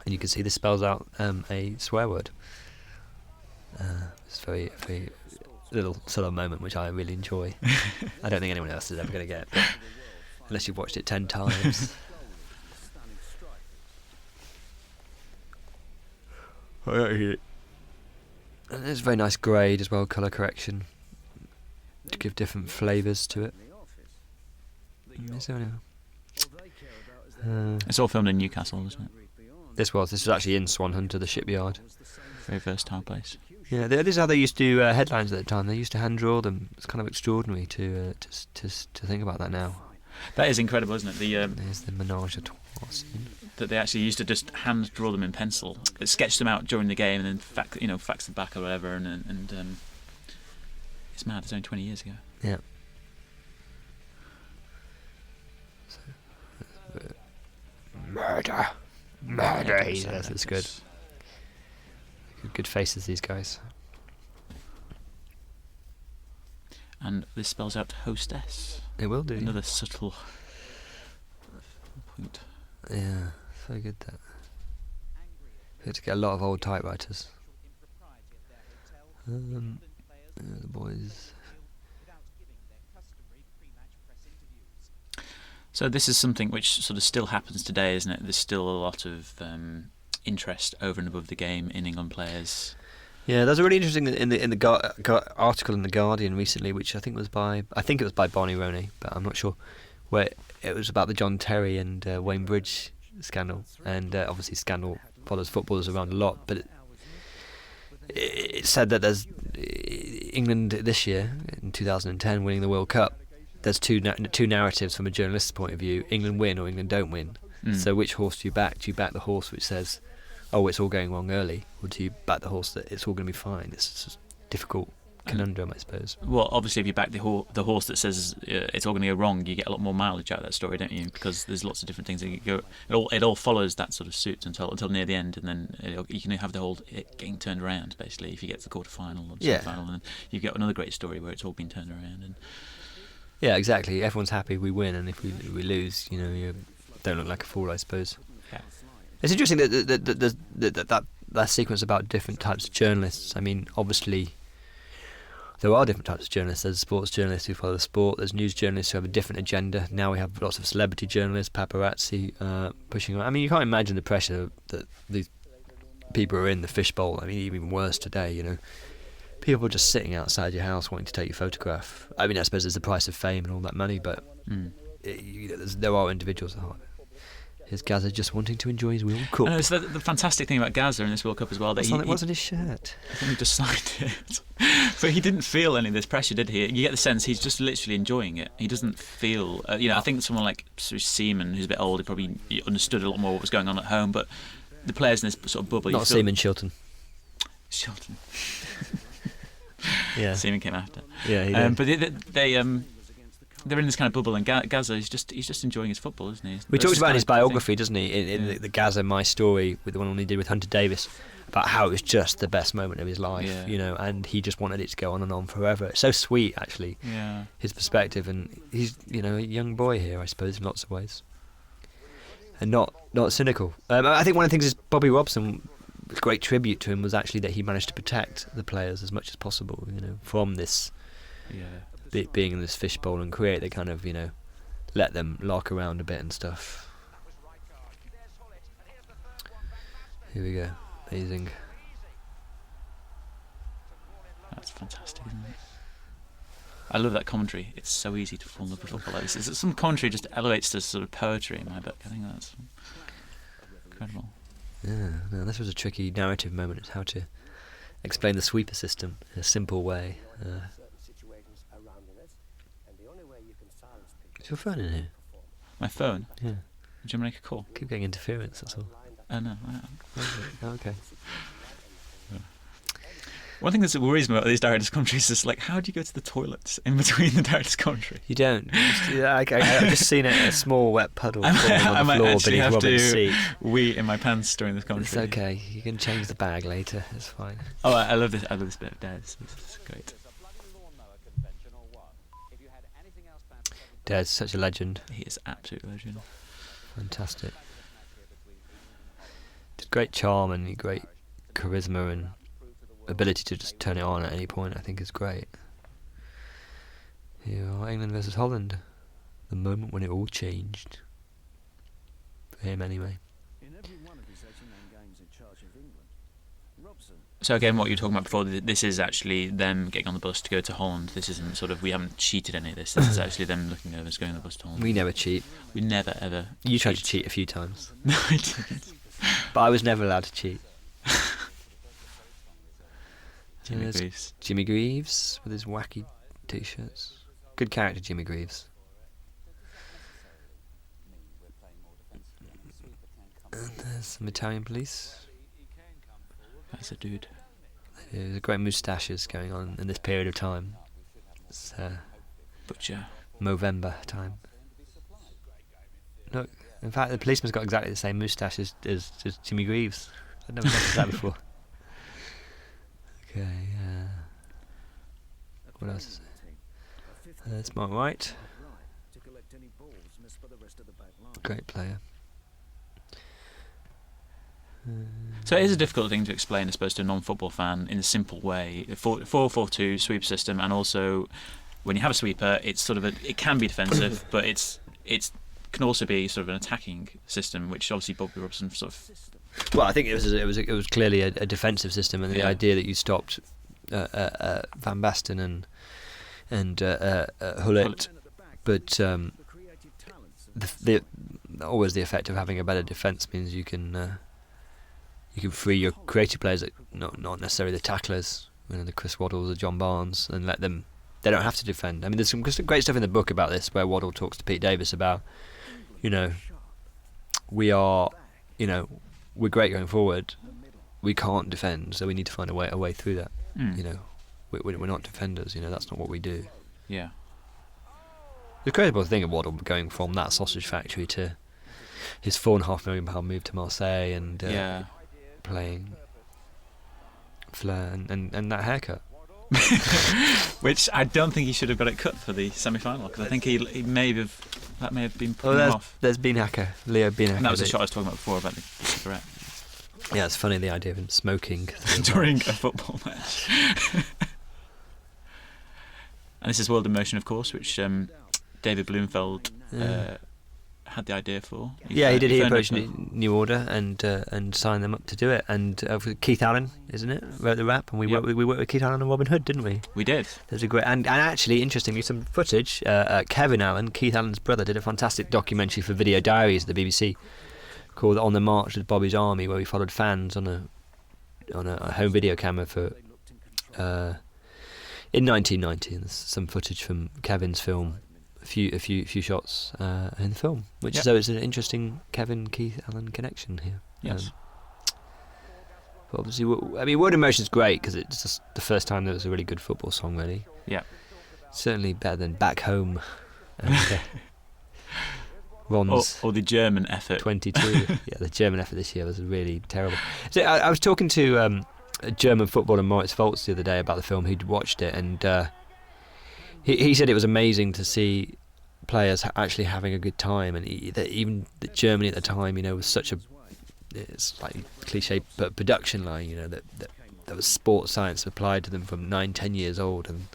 and you can see this spells out a swear word. It's very, very little sort of moment which I really enjoy. I don't think anyone else is ever going to get, unless you've watched it 10 times. And there's a very nice grade as well, colour correction, to give different flavours to it. It's all filmed in Newcastle, isn't it? This was actually in Swan Hunter, the shipyard. Very versatile place. Yeah, this is how they used to do headlines at the time. They used to hand draw them. It's kind of extraordinary to think about that now. That is incredible, isn't it? There's the menage a trois scene. That they actually used to just hand draw them in pencil. It sketched them out during the game and then fax them back or whatever. And it's mad. It's only 20 years ago. Yeah. Murder. He says it's good. Good faces, these guys. And this spells out hostess. It will do. Another subtle point. Yeah, so good that. We had to get a lot of old typewriters. The boys. So this is something which sort of still happens today, isn't it? There's still a lot of interest over and above the game in England players. Yeah, there's a really interesting in the article in the Guardian recently, which I think it was by Barney Ronay, but I'm not sure, where it was about the John Terry and Wayne Bridge scandal, and obviously scandal follows footballers around a lot, but it said that there's England this year in 2010 winning the World Cup. There's two narratives from a journalist's point of view: England win or England don't win. So which horse do you back? Do you back the horse which says, "Oh, it's all going wrong early," or do you back the horse that it's all going to be fine? It's a difficult conundrum, I suppose. Well, obviously, if you back the horse that says it's all going to go wrong, you get a lot more mileage out of that story, don't you? Because there's lots of different things that you go. It all follows that sort of suit until near the end, and then you can have the whole it getting turned around. Basically, if you get to the quarter final or semi-final, and then you get another great story where it's all been turned around. And yeah, exactly. Everyone's happy we win, and if we lose, you don't look like a fool, I suppose. Yeah. It's interesting that sequence about different types of journalists. I mean, obviously, there are different types of journalists. There's sports journalists who follow the sport. There's news journalists who have a different agenda. Now we have lots of celebrity journalists, paparazzi, pushing on. I mean, you can't imagine the pressure that these people are in the fishbowl. I mean, even worse today, you know. People just sitting outside your house wanting to take your photograph. I mean, I suppose it's the price of fame and all that money, but there are individuals. Here's Gaza just wanting to enjoy his World Cup. And it's the fantastic thing about Gaza in this World Cup as well. That it wasn't his shirt. I think he just signed it. But he didn't feel any of this pressure, did he? You get the sense he's just literally enjoying it. He doesn't feel... I think someone like Seaman, who's a bit older, probably understood a lot more what was going on at home, but the players in this sort of bubble... Not Seaman, Shilton. Shilton. Yeah. Seaman came after. Yeah, he did. But they're in this kind of bubble, and Gaza he's just enjoying his football, isn't he? We talked about his biography, doesn't he? In the Gaza My Story, with the one he did with Hunter Davis, about how it was just the best moment of his life, and he just wanted it to go on and on forever. It's so sweet, actually. Yeah. His perspective, and he's a young boy here, I suppose, in lots of ways, and not cynical. I think one of the things is Bobby Robson. A great tribute to him was actually that he managed to protect the players as much as possible, from this being in this fishbowl, and create the kind of, let them lark around a bit and stuff. Here we go. Amazing. That's fantastic, isn't it? I love that commentary. It's so easy to fall in love with football like this. Some commentary just elevates to sort of poetry in my book. I think that's incredible. Yeah, no, this was a tricky narrative moment. It's how to explain the sweeper system in a simple way. Is your phone in here? My phone? Yeah. Would you make a call? Keep getting interference, that's all. No. Oh, okay. One thing that worries me about these director's commentaries is how do you go to the toilets in between the director's commentary? You don't. I've just seen a small wet puddle I on the floor beneath Robin's seat. Wee in my pants during this commentary. It's okay. You can change the bag later. It's fine. Oh, I love this. I love this bit of Des. This is great. Des, such a legend. He is absolute legend. Fantastic. Great charm and great charisma and ability to just turn it on at any point, I think, is great. Here are England versus Holland. The moment when it all changed. For him, anyway. So again, what you were talking about before, this is actually them getting on the bus to go to Holland. This isn't we haven't cheated any of this. This is actually them looking over us going on the bus to Holland. We never cheat. We never, ever You tried to cheat a few times. No, I didn't. But I was never allowed to cheat. Jimmy Greaves with his wacky t-shirts. Good character, Jimmy Greaves. And there's some Italian police. That's a dude. There's great moustaches going on in this period of time. It's Butcher. Movember time. Look, in fact, the policeman's got exactly the same moustache as Jimmy Greaves. I'd never noticed that before. Okay, what else is there? That's Mark White. Great player. So it is a difficult thing to explain, I suppose, to a non-football fan in a simple way. 4-4-2 sweep system, and also when you have a sweeper, it's sort of it can be defensive, but it's can also be sort of an attacking system, which obviously Bobby Robson sort of. Well, I think it was clearly a defensive system, and the idea that you stopped Van Basten and Hullet, but always the effect of having a better defence means you can free your creative players, not necessarily the tacklers, the Chris Waddles, the John Barnes, and let them. They don't have to defend. I mean, there's some great stuff in the book about this, where Waddle talks to Pete Davis about, we are, we're great going forward. We can't defend, so we need to find a way through that. We're not defenders. That's not what we do. Yeah. The incredible thing of Waddle going from that sausage factory to his £4.5 million move to Marseille and playing Fleur and that haircut. Which I don't think he should have got it cut for the semi-final, because I think he may have been putting him off. There's Beanhacker, Leo Beanhacker. And that was the shot I was talking about before about the cigarette. Yeah, it's funny, the idea of him smoking during a football match. And this is World in Motion, of course, which David Bloomfeld had the idea for. He did. He approached New Order and signed them up to do it. And Keith Allen, isn't it, wrote the rap, and we worked with Keith Allen and Robin Hood, didn't we? We did. There's a great and actually, interestingly, some footage. Kevin Allen, Keith Allen's brother, did a fantastic documentary for Video Diaries at the BBC called "On the March with Bobby's Army," where we followed fans on a home video camera for in 1990. And there's some footage from Kevin's film. A few shots in the film, which so it's an interesting Kevin Keith Allen connection here. Yes. But obviously, Word in Motion is great because it's just the first time there was a really good football song. Really. Yeah. Certainly better than Back Home. And, Ron's or the German effort. 22. The German effort this year was really terrible. So I was talking to a German footballer, Moritz Volz, the other day about the film. He'd watched it and. He said it was amazing to see players actually having a good time, and even Germany at the time, was such it's like cliche, but production line, that was sports science applied to them from 9-10 years old, and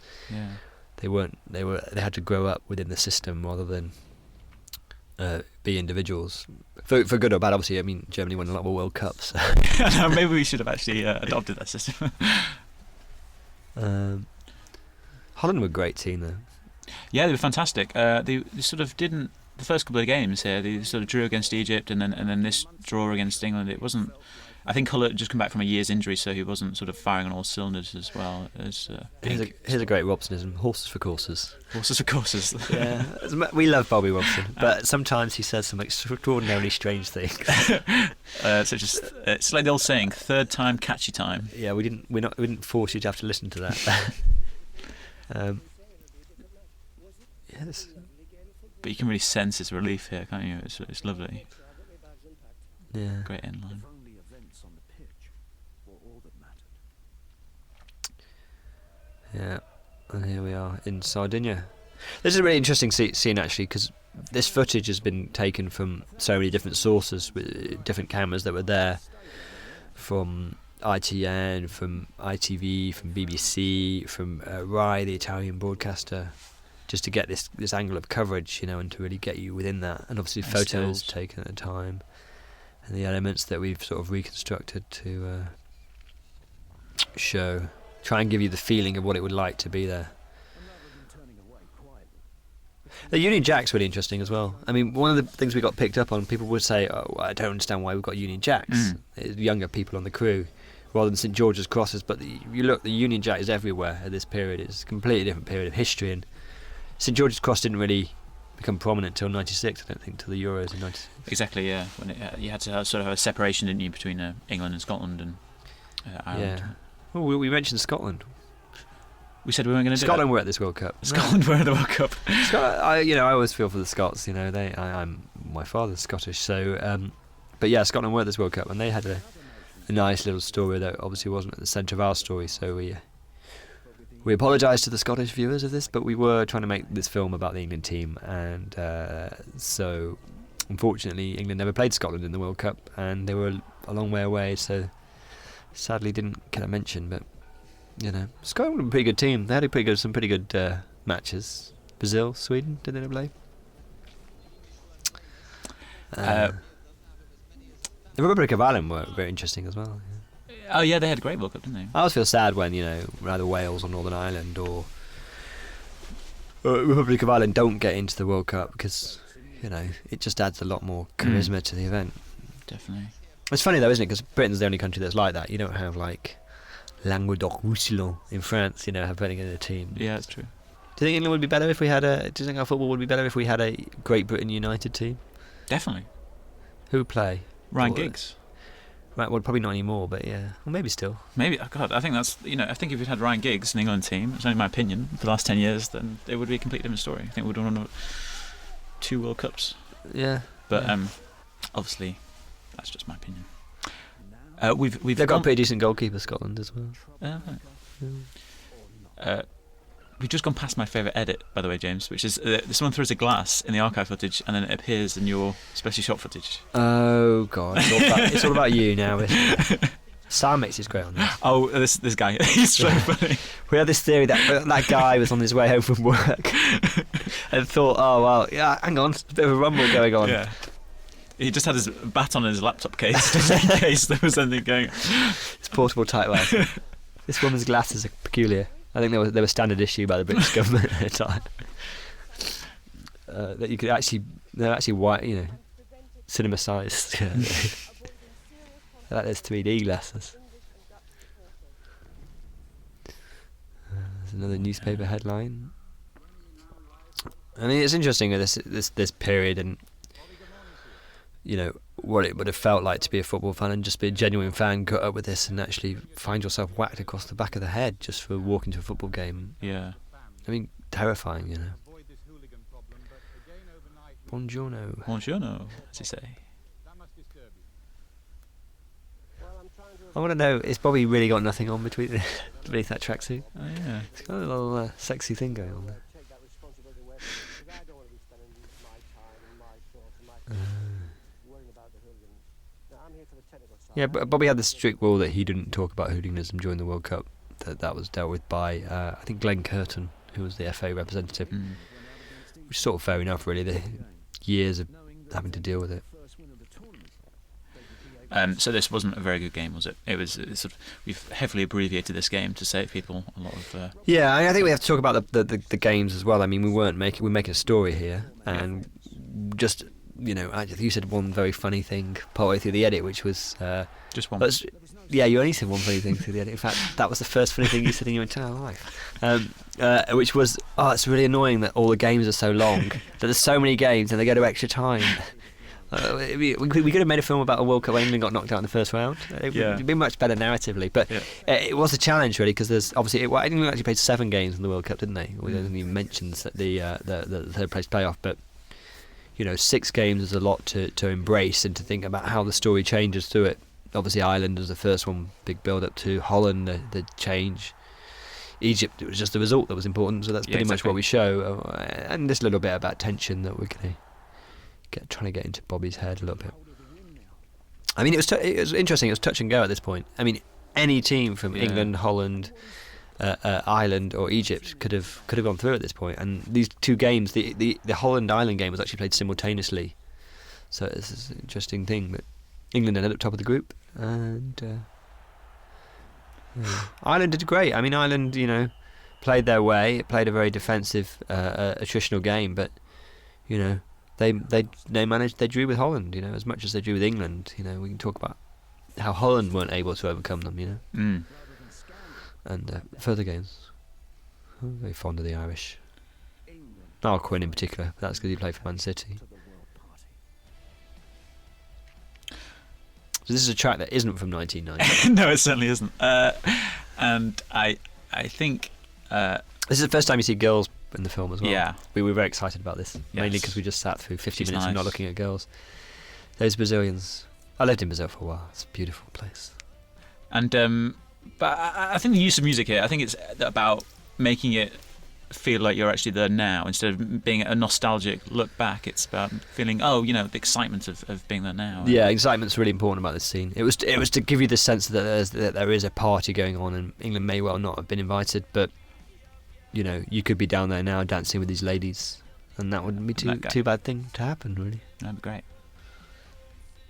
they had to grow up within the system rather than be individuals. For good or bad, obviously. Germany won a lot of World Cups. So. Maybe we should have actually adopted that system. Holland were a great team, though. Yeah, they were fantastic. They sort of didn't. The first couple of games here, they sort of drew against Egypt, and then this draw against England. It wasn't. I think Hull had just come back from a year's injury, so he wasn't sort of firing on all cylinders as well as. Here's a great Robsonism: horses for courses. Horses for courses. Yeah, we love Bobby Robson, but sometimes he says some extraordinarily strange things. Such as it's like the old saying: "Third time, catchy time." Yeah, we didn't force you to have to listen to that. Yes, but you can really sense his relief here, can't you? It's lovely. Yeah, great inline. Yeah, and here we are in Sardinia. This is a really interesting scene actually, because this footage has been taken from so many different sources with different cameras that were there, from ITN, from ITV, from BBC, from RAI, the Italian broadcaster, just to get this angle of coverage, and to really get you within that. And obviously photos taken at the time, and the elements that we've sort of reconstructed to try and give you the feeling of what it would like to be there. The Union Jack's really interesting as well. One of the things we got picked up on, people would say, "Oh, I don't understand why we've got Union Jacks." Younger people on the crew, rather than St George's crosses. But you look, the Union Jack is everywhere at this period. It's a completely different period of history, and St George's Cross didn't really become prominent till '96. I don't think till the Euros in '96. Exactly, yeah. When you had to have sort of a separation, didn't you, between England and Scotland and Ireland. Yeah. Oh, we mentioned Scotland. We said we weren't going to do Scotland were at this World Cup. Scotland were at the World Cup. I always feel for the Scots. My father's Scottish, so. But yeah, Scotland were at this World Cup, and they had a nice little story that obviously wasn't at the centre of our story. So we apologise to the Scottish viewers of this, but we were trying to make this film about the England team, and so unfortunately England never played Scotland in the World Cup, and they were a long way away. So sadly didn't get a mention, but. Scotland were a pretty good team. They had some pretty good matches. Brazil, Sweden, did they play? The Republic of Ireland were very interesting as well. Yeah. Oh yeah, they had a great World Cup, didn't they? I always feel sad when either Wales or Northern Ireland or Republic of Ireland don't get into the World Cup, because it just adds a lot more charisma to the event. Definitely. It's funny though, isn't it? Because Britain's the only country that's like that. You don't have like Languedoc-Roussillon in France, having in a team. Yeah, that's true. Do you think England would be better if we had do you think our football would be better if we had a Great Britain United team? Definitely. Who would play? Ryan Giggs. Right, well, probably not anymore, but yeah. Well, maybe still. Maybe. Oh God, I think that's, I think if we'd had Ryan Giggs in the England team, it's only my opinion, for the last 10 years, then it would be a completely different story. I think we'd won 2 World Cups. Yeah. But obviously, that's just my opinion. They've got a pretty decent goalkeeper, Scotland, as well. We've just gone past my favourite edit, by the way, James, which is someone throws a glass in the archive footage and then it appears in your specially shot footage. Oh God, it's all about you now, isn't it? Sam makes his great on this. Oh, this guy, he's so funny. We had this theory that guy was on his way home from work and thought, oh well, yeah, hang on, there's a bit of a rumble going on. Yeah. He just had his bat on his laptop case just in case there was anything going. It's portable typewriter. This woman's glasses are peculiar. I think they were standard issue by the British government at the time. That you could they're actually white, cinema sized. Like there's 3D glasses. There's another newspaper headline. I mean, it's interesting this period and what it would have felt like to be a football fan and just be a genuine fan, cut up with this and actually find yourself whacked across the back of the head just for walking to a football game. Yeah. I mean, terrifying, Buongiorno. Buongiorno, as you say. I want to know, is Bobby really got nothing on beneath that tracksuit? Oh yeah. It's got a little sexy thing going on there. Yeah, but Bobby had the strict rule that he didn't talk about hooliganism during the World Cup. That was dealt with by, I think, Glenn Curtin, who was the FA representative. Which is sort of fair enough, really. The years of having to deal with it. So this wasn't a very good game, was it? It's sort of, we've heavily abbreviated this game to save people a lot of. Yeah, I think we have to talk about the games as well. I mean, we're making a story here, and just you said one very funny thing partway through the edit, which was just one. Yeah, you only said one funny thing through the edit. In fact, that was the first funny thing you said in your entire life. Which was, it's really annoying that all the games are so long, that there's so many games and they go to extra time. We could have made a film about a World Cup where England got knocked out in the first round. It'd be much better narratively, but it was a challenge really, because there's obviously England actually played 7 games in the World Cup, didn't they? We didn't even mention the third place playoff, but 6 games is a lot to embrace and to think about how the story changes through it. Obviously Ireland was the first one, big build up to Holland, the change. Egypt, it was just the result that was important, so that's pretty much what we show. And this little bit about tension that we're going to trying to get into Bobby's head a little bit. I mean, it was interesting. It was touch and go at this point. I mean, any team from England, Holland, Ireland, or Egypt could have gone through at this point. And these 2 games, the Holland-Ireland game was actually played simultaneously. So it's this interesting thing. But England ended up top of the group, and Ireland did great. I mean, Ireland, played their way. It played a very defensive, attritional game, but they managed. They drew with Holland, as much as they drew with England. We can talk about how Holland weren't able to overcome them, And further games. I'm very fond of the Irish. Niall Quinn in particular. But that's because he played for Man City. So this is a track that isn't from 1990. No, it certainly isn't. And I think this is the first time you see girls in the film as well. Yeah, we were very excited about this, mainly because we just sat through 50 minutes of not looking at girls. Those Brazilians. I lived in Brazil for a while. It's a beautiful place. And but I think the use of music here, I think it's about making it feel like you're actually there now instead of being a nostalgic look back. It's about feeling the excitement of being there now. Yeah, excitement's really important about this scene. It was to give you the sense that there is a party going on, and England may well not have been invited, but you could be down there now dancing with these ladies, and that wouldn't be too bad thing to happen, really. That'd be great.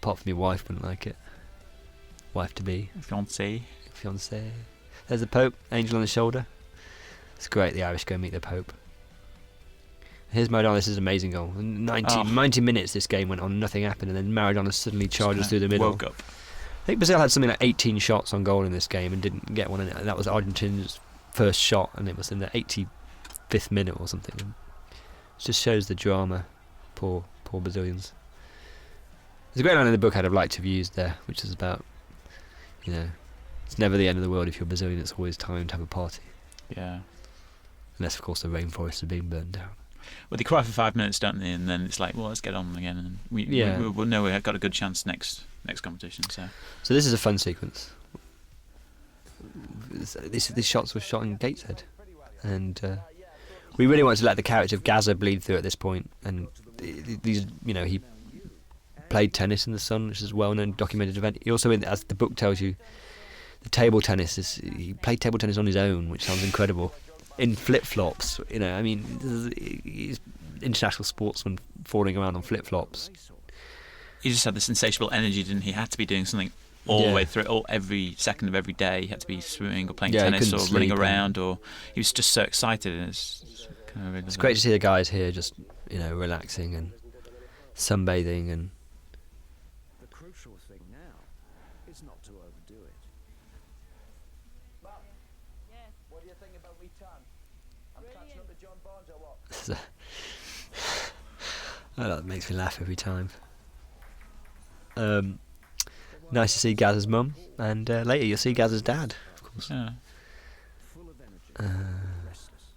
Apart from your wife wouldn't like it. Wife to be. Fiancé. There's the Pope, angel on the shoulder. It's great. The Irish go meet the Pope. Here's Maradona. This is an amazing goal. 90 minutes this game went on, nothing happened, and then Maradona suddenly charges through the middle. Woke up. I think Brazil had something like 18 shots on goal in this game and didn't get one in it. And that was Argentina's first shot, and it was in the 85th minute or something. And it just shows the drama. Poor Brazilians. There's a great line in the book I'd have liked to have used there, which is about, it's never the end of the world if you're Brazilian. It's always time to have a party. Yeah. Unless, of course, the rainforests are being burned down. Well, they cry for 5 minutes, don't they? And then it's like, well, let's get on again, and we'll know we've got a good chance next competition. So this is a fun sequence. These shots were shot in Gateshead, and we really wanted to let the character of Gaza bleed through at this point. And these, he played tennis in the sun, which is a well-known documented event. He also, as the book tells you, The table tennis he played table tennis on his own, which sounds incredible, in flip-flops. You know, I mean, he's international sportsman falling around on flip-flops. He just had this insatiable energy, didn't he? He had to be doing something all the way through, every second of every day. He had to be swimming or playing tennis or running around, or he was just so excited. And it's kind of really it's great to see the guys here just, you know, relaxing and sunbathing. And the crucial thing now is not to overdo it. What do you think about me tan? I'm catching up to John Barnes or what? that makes me laugh every time. Nice to see Gaz's mum, and later you'll see Gaz's dad, of course. Yeah. Full of energy, restless.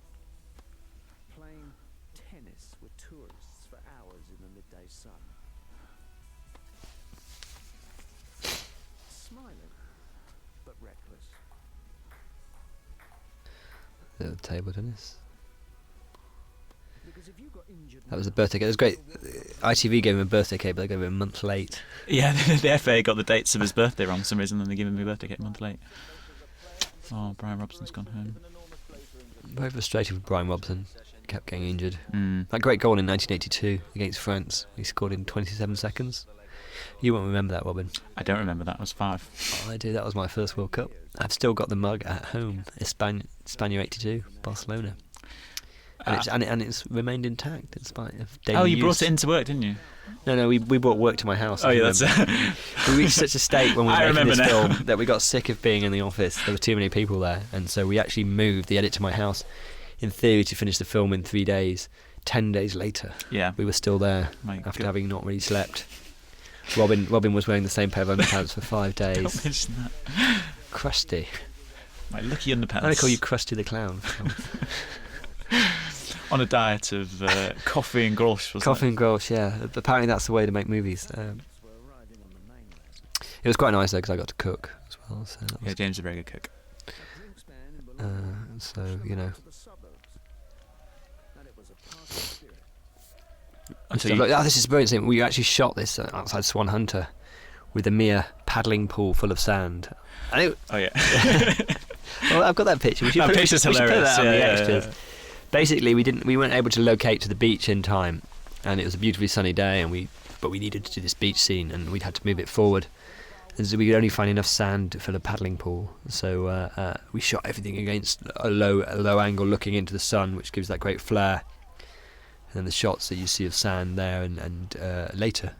Playing tennis with tourists for hours in the midday sun. Smiling, but reckless. Little table tennis. Because if you got injured, That was a birthday cake. It was great. ITV gave him a birthday cake, but they gave him a month late. Yeah, the FA got the dates of his birthday wrong for some reason, and they gave him a birthday cake a month late. Oh, Brian Robson's gone home. Very frustrated with Brian Robson. Kept getting injured. Mm. That great goal in 1982 against France, he scored in 27 seconds. You won't remember that, Robin. I don't remember that. I was 5. Oh, I do. That was my first World Cup. I've still got the mug at home. Spanier 82, Barcelona. And it's remained intact in spite of daily use. Brought it into work, didn't you? No, we brought work to my house. Oh, yeah, that's We reached such a state when we were making this now. film that we got sick of being in the office. There were too many people there, and so we actually moved the edit to my house, in theory, to finish the film in 3 days. 10 days later, we were still there after having not really slept. Robin was wearing the same pair of underpants for 5 days. Don't mention that. Crusty. My lucky underpants. I call you Krusty the Clown. On a diet of coffee and grosh, wasn't Coffee and grosh, yeah. Apparently that's the way to make movies. It was quite nice though, because I got to cook as well. So that was, James is a very good cook. so, you know. This is brilliant. We actually shot this outside Swan Hunter with a mere paddling pool full of sand. Yeah. Well, I've got that picture. We should That put picture's we should put hilarious. that on the Yeah. extras. Basically, we weren't able to locate to the beach in time, and it was a beautifully sunny day, but we needed to do this beach scene, and we'd had to move it forward, and so we could only find enough sand to fill a paddling pool. So we shot everything against a low angle, looking into the sun, which gives that great flare. And then the shots that you see of sand there and later,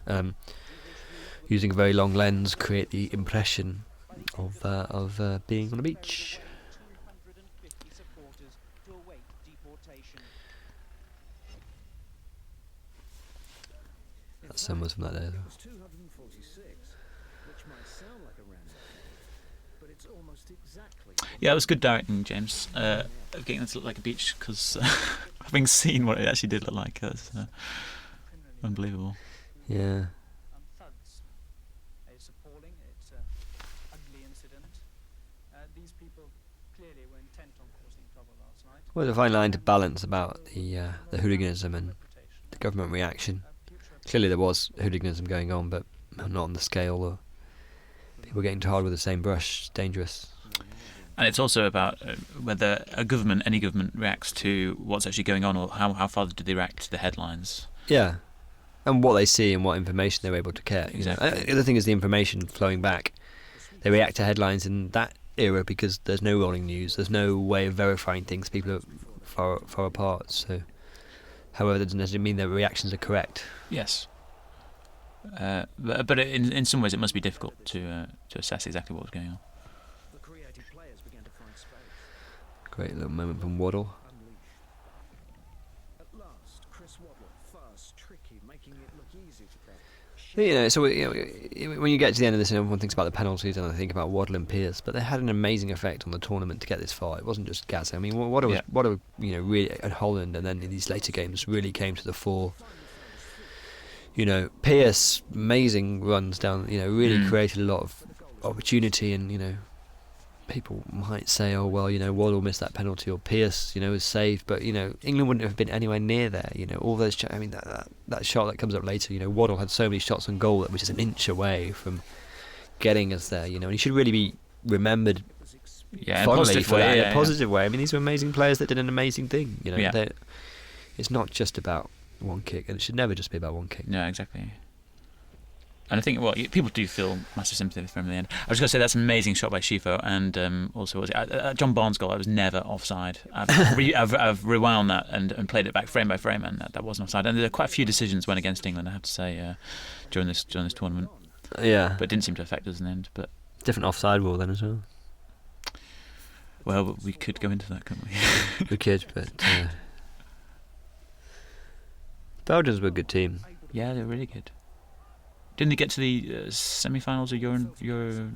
using a very long lens, create the impression of being on a beach. That's some was from that day. It was 246, which might sound like a random, but it's almost exactly. Yeah, it was good directing, James. Of getting it to look like a beach, because having seen what it actually did look like, that's unbelievable. Yeah. Thugs. It's appalling. It's an ugly incident. These people clearly were intent on causing trouble last night. Well, there's a fine line to balance about the hooliganism and the government reaction. Clearly there was hooliganism going on, but not on the scale, or people getting tarred with the same brush. It's dangerous. And it's also about whether any government reacts to what's actually going on, or how far do they react to the headlines. Yeah. And what they see and what information they're able to get. Exactly. The other thing is the information flowing back. They react to headlines in that era because there's no rolling news. There's no way of verifying things. People are far apart. So, however, that doesn't necessarily mean their reactions are correct. Yes. But in some ways it must be difficult to assess exactly what was going on. The creative players began to find space. Great little moment from Waddle. At last, Chris Waddle, fast, tricky, making it look easy to play. So when you get to the end of this, and everyone thinks about the penalties, and I think about Waddle and Pearce, but they had an amazing effect on the tournament to get this far. It wasn't just Gaz. I mean, Waddle really, and Holland, and then in these later games really came to the fore. Pearce, amazing runs down. Really created a lot of opportunity, and people might say, oh well, Waddle missed that penalty, or Pearce, was saved, but England wouldn't have been anywhere near there. All those. That shot that comes up later. Waddle had so many shots on goal, which is an inch away from getting us there. And he should really be remembered Yeah, in a fondly positive for way. that, in Yeah, a positive way. I mean, these were amazing players that did an amazing thing. You know, Yeah. it's not just about one kick, and it should never just be about one kick. No, exactly. And I think, people do feel massive sympathy for him in the end. I was going to say that's an amazing shot by Schifo, and also John Barnes' goal. I was never offside. I've rewound that and played it back frame by frame, and that wasn't offside. And there are quite a few decisions went against England, I have to say, during this tournament. Yeah, But it didn't seem to affect us in the end. But different offside rule then as well. well, we could go into that, couldn't we? We could, but Belgians were a good team. Yeah, they're really good. Didn't they get to the semi-finals of Euro?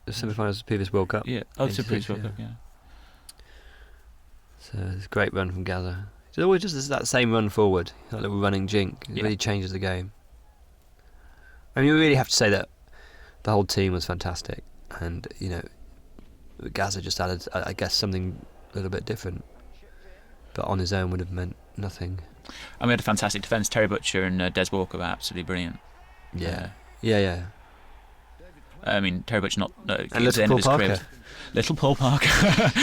The semi-finals of the previous World Cup. Yeah. Oh, it's the previous World Yeah. Cup. Yeah. So it's a great run from Gaza. It's always just that same run forward, that little running jink. It really changes the game. I mean, you really have to say that the whole team was fantastic, and you know, Gaza just added, I guess, something a little bit different, but on his own would have meant nothing. And we had a fantastic defence. Terry Butcher and Des Walker were absolutely brilliant. Yeah. I mean, Terry Butcher not And at the end of his career. Little Paul Parker.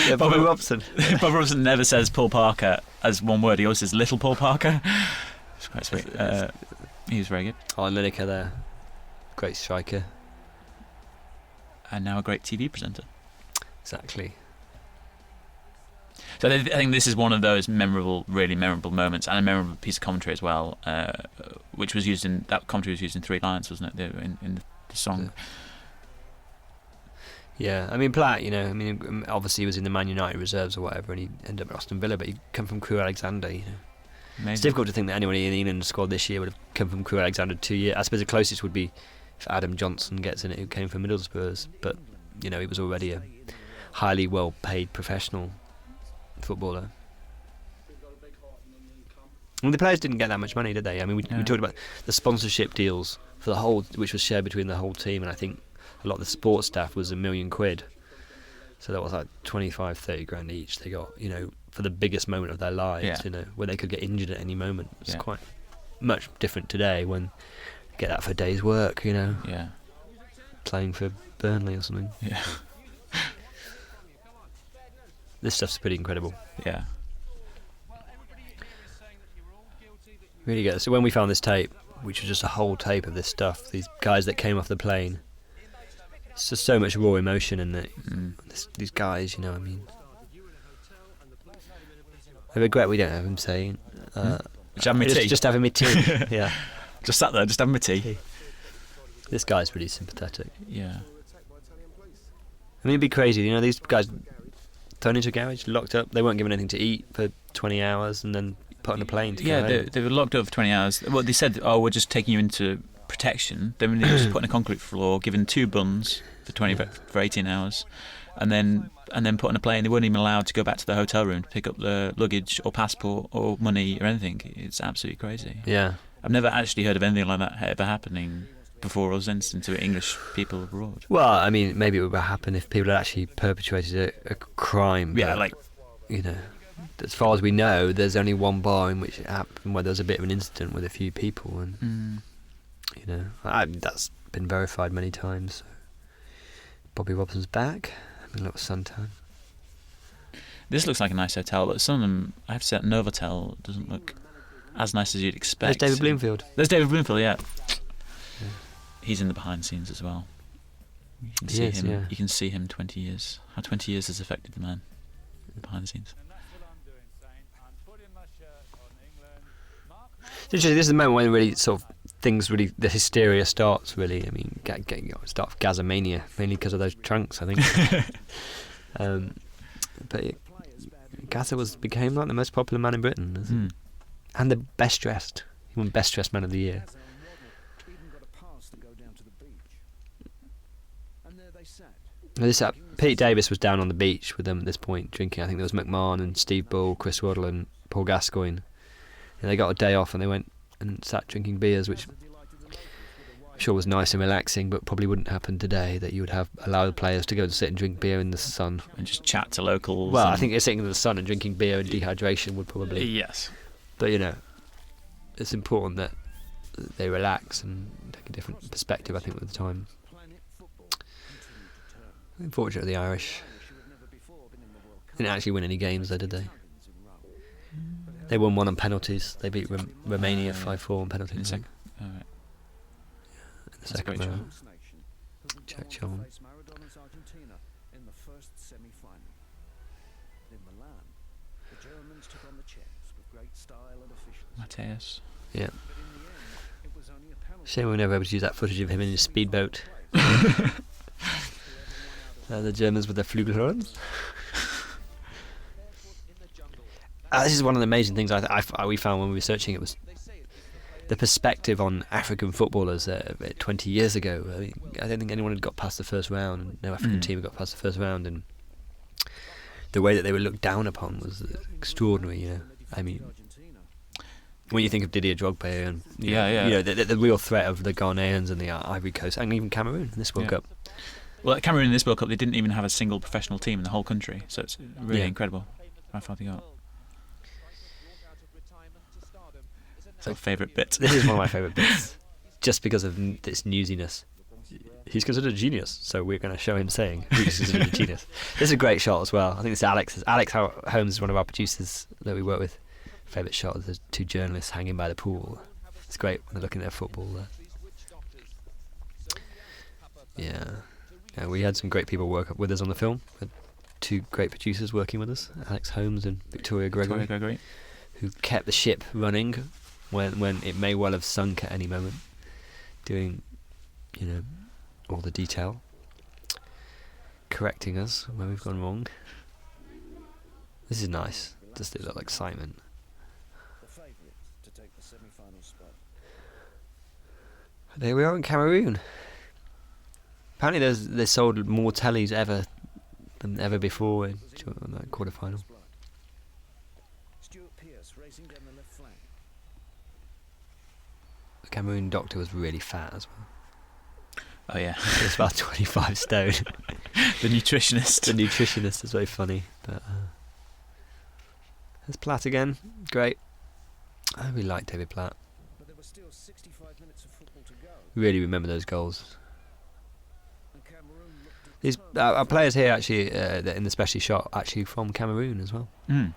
Yeah, Bobby Robson. Bob Robson never says Paul Parker as one word. He always says Little Paul Parker. It's quite sweet. He was very good. Oh, and Lineker there, great striker. And now a great TV presenter. Exactly. So I think this is one of those really memorable moments, and a memorable piece of commentary as well, which was used in that commentary was used in 3 lines, wasn't it? In the song. Yeah, I mean Platt, you know, I mean obviously he was in the Man United reserves or whatever, and he ended up at Aston Villa, but he come from Crewe Alexander, you know. Amazing. It's difficult to think that anyone in the England squad this year would have come from Crewe Alexander 2 years. I suppose the closest would be if Adam Johnson gets in it, who came from Middlesbrough, but you know he was already a highly well-paid professional footballer. I mean, the players didn't get that much money, did they? I mean, we talked about the sponsorship deals for the whole, which was shared between the whole team, and I think a lot of the sports staff was £1 million. So that was like 25-30 grand each they got, you know, for the biggest moment of their lives, you know, where they could get injured at any moment. It's quite much different today when you get that for a day's work, you know. Yeah. Playing for Burnley or something. Yeah. This stuff's pretty incredible. Yeah. Really good. So when we found this tape, which was just a whole tape of this stuff, these guys that came off the plane, it's just so much raw emotion in it. These guys, you know, I mean, I regret we don't have him saying, Just having my tea. just having me tea. Yeah. Just sat there, just having my tea. This guy's really sympathetic. Yeah. I mean, it'd be crazy, you know, these guys thrown into a garage, locked up, they weren't given anything to eat for 20 hours and then put on a plane to go home. They were locked up for 20 hours. Well, they said, we're just taking you into protection. Then they were just put on a concrete floor, given 2 buns for 18 hours, and then put on a plane. They weren't even allowed to go back to the hotel room to pick up the luggage or passport or money or anything. It's absolutely crazy. Yeah. I've never actually heard of anything like that ever happening before us into English people abroad. Well, I mean, maybe it would happen if people had actually perpetrated a crime. Yeah, but, like, you know, as far as we know, there's only one bar in which it happened where there was a bit of an incident with a few people, and you know, that's been verified many times. So. Bobby Robson's back, having a little suntan. This looks like a nice hotel, but some of them, I have to say, that Novotel doesn't look as nice as you'd expect. There's David Bloomfield. There's David Bloomfield, yeah. He's in the behind the scenes as well. You can see him. Yeah. You can see him 20 years. How 20 years has affected the man behind the scenes. It's interesting, this is the moment when really sort of things really, the hysteria starts really. I mean, start with Gaza mania, mainly because of those trunks, I think. But Gaza became like the most popular man in Britain, isn't it? And the best dressed. He won best dressed man of the year. Pete Davis was down on the beach with them at this point drinking. I think there was McMahon and Steve Bull, Chris Waddle and Paul Gascoigne. And they got a day off and they went and sat drinking beers, which I'm sure was nice and relaxing, but probably wouldn't happen today, that you would allow the players to go and sit and drink beer in the sun. And just chat to locals. Well, I think sitting in the sun and drinking beer and dehydration would probably... Yes. But, you know, it's important that they relax and take a different perspective, I think, at the time. Unfortunately, the Irish didn't actually win any games, though, did they? They won one on penalties. They beat Romania 5-4 on penalties. In the I think. All right. In the That's a second great round. Jack Chilman. Maradona's Argentina in the first semi-final. In Milan, the Germans took on the Czechs with great style and efficiency. Mateus. Yeah. But in the end, it was only a penalty. Shame we were never able to use that footage of him in his speedboat. The Germans with their Flugelhorns. This is one of the amazing things we found when we were searching. It was the perspective on African footballers 20 years ago. I mean, I don't think anyone had got past the first round, and no African team had got past the first round, and the way that they were looked down upon was extraordinary. You know, I mean, when you think of Didier Drogba and you know the real threat of the Ghanaians and the Ivory Coast and even Cameroon in this World Cup. Well, Cameroon in this World Cup, they didn't even have a single professional team in the whole country, so it's really incredible how far they got. It's our favourite bit. This is one of my favourite bits, just because of its newsiness. He's considered a genius, so we're going to show him saying he's considered a genius. This is a great shot as well. I think this is Alex. Alex Holmes is one of our producers that we work with. Favourite shot of the two journalists hanging by the pool. It's great when they're looking at their football there. Yeah, we had some great people work with us on the film. We had two great producers working with us, Alex Holmes and Victoria Gregory, who kept the ship running when it may well have sunk at any moment, doing, you know, all the detail, correcting us where we've gone wrong. This is nice, just a little excitement. The favourite to take the semi-final spot. There we are in Cameroon. Apparently they sold more tellies than ever before in that quarter-final. Stuart Pearce racing down the left flank. The Cameroon doctor was really fat as well. Oh yeah, He was about 25 stone. the nutritionist. The nutritionist is very funny. But there's Platt again. Great. I really like David Platt. But there were still 65 minutes of football to go. Really remember those goals. And Cameroon looked These our players here actually in the specially shot actually from Cameroon as well. Mm.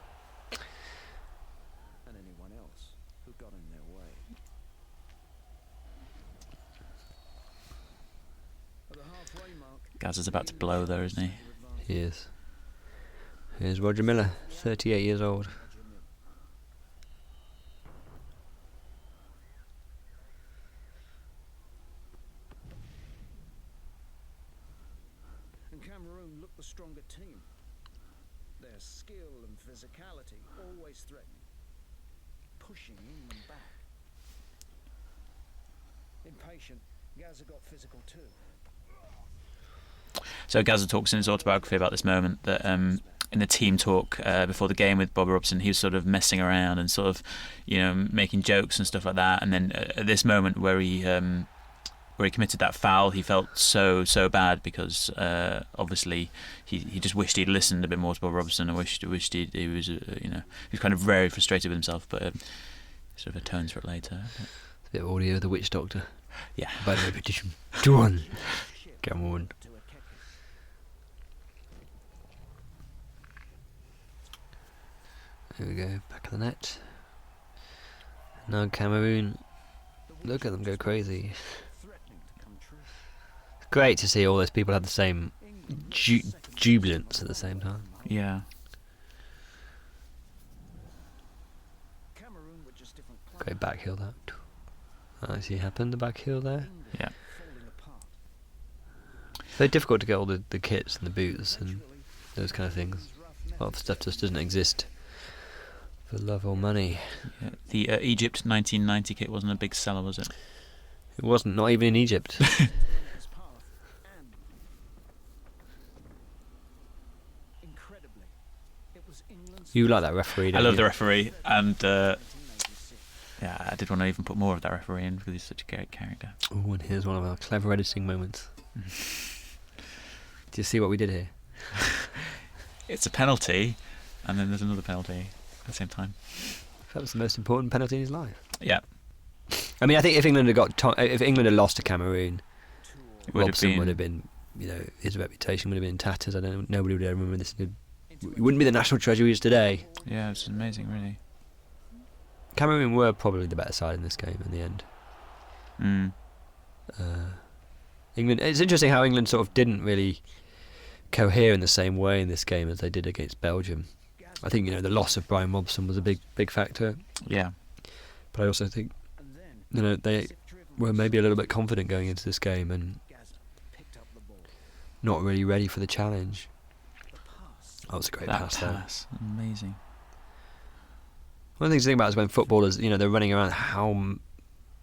and anyone else who got in their way. At the halfway mark, Gaz about to blow there, isn't he? He is. Here's Roger Miller, 38 years old. and Cameroon looked the stronger team. Their skill and physicality always threatening, pushing England back. Impatient, Gaza got physical too. So Gazza talks in his autobiography about this moment that in the team talk before the game with Bob Robson, he was sort of messing around and sort of, you know, making jokes and stuff like that. And then at this moment where he committed that foul, he felt so bad because obviously he just wished he'd listened a bit more to Bob Robson and wished he was he was kind of very frustrated with himself, but sort of atones for it later. But A bit of audio of the Witch Doctor. yeah. By the repetition. Go on. Come on. Here we go, back of the net. Now Cameroon, look at them go crazy. It's great to see all those people have the same jubilance at the same time. Yeah. Great back heel that. I see happened, the back heel there. Yeah. Very difficult to get all the kits and the boots and those kind of things. A lot of stuff just doesn't exist for love or money. Yeah. The Egypt 1990 kit wasn't a big seller, was it? It wasn't, not even in Egypt. You like that referee, don't I love you? the referee, and yeah, I did want to even put more of that referee in because he's such a great character. Oh, and here's one of our clever editing moments. Do you see what we did here? It's a penalty, and then there's another penalty at the same time. That was the most important penalty in his life. Yeah. I mean, I think if England had lost to Cameroon, It would have Robson been- would have been his reputation would have been in tatters. Nobody would ever remember this. It wouldn't be the national treasure he is today. Yeah, it's amazing, really. Cameroon were probably the better side in this game in the end. England. It's interesting how England sort of didn't really cohere in the same way in this game as they did against Belgium. I think the loss of Brian Robson was a big factor. Yeah, but I also think they were maybe a little bit confident going into this game and not really ready for the challenge. That was a great pass there. Amazing. One of the things to think about is when footballers, they're running around, how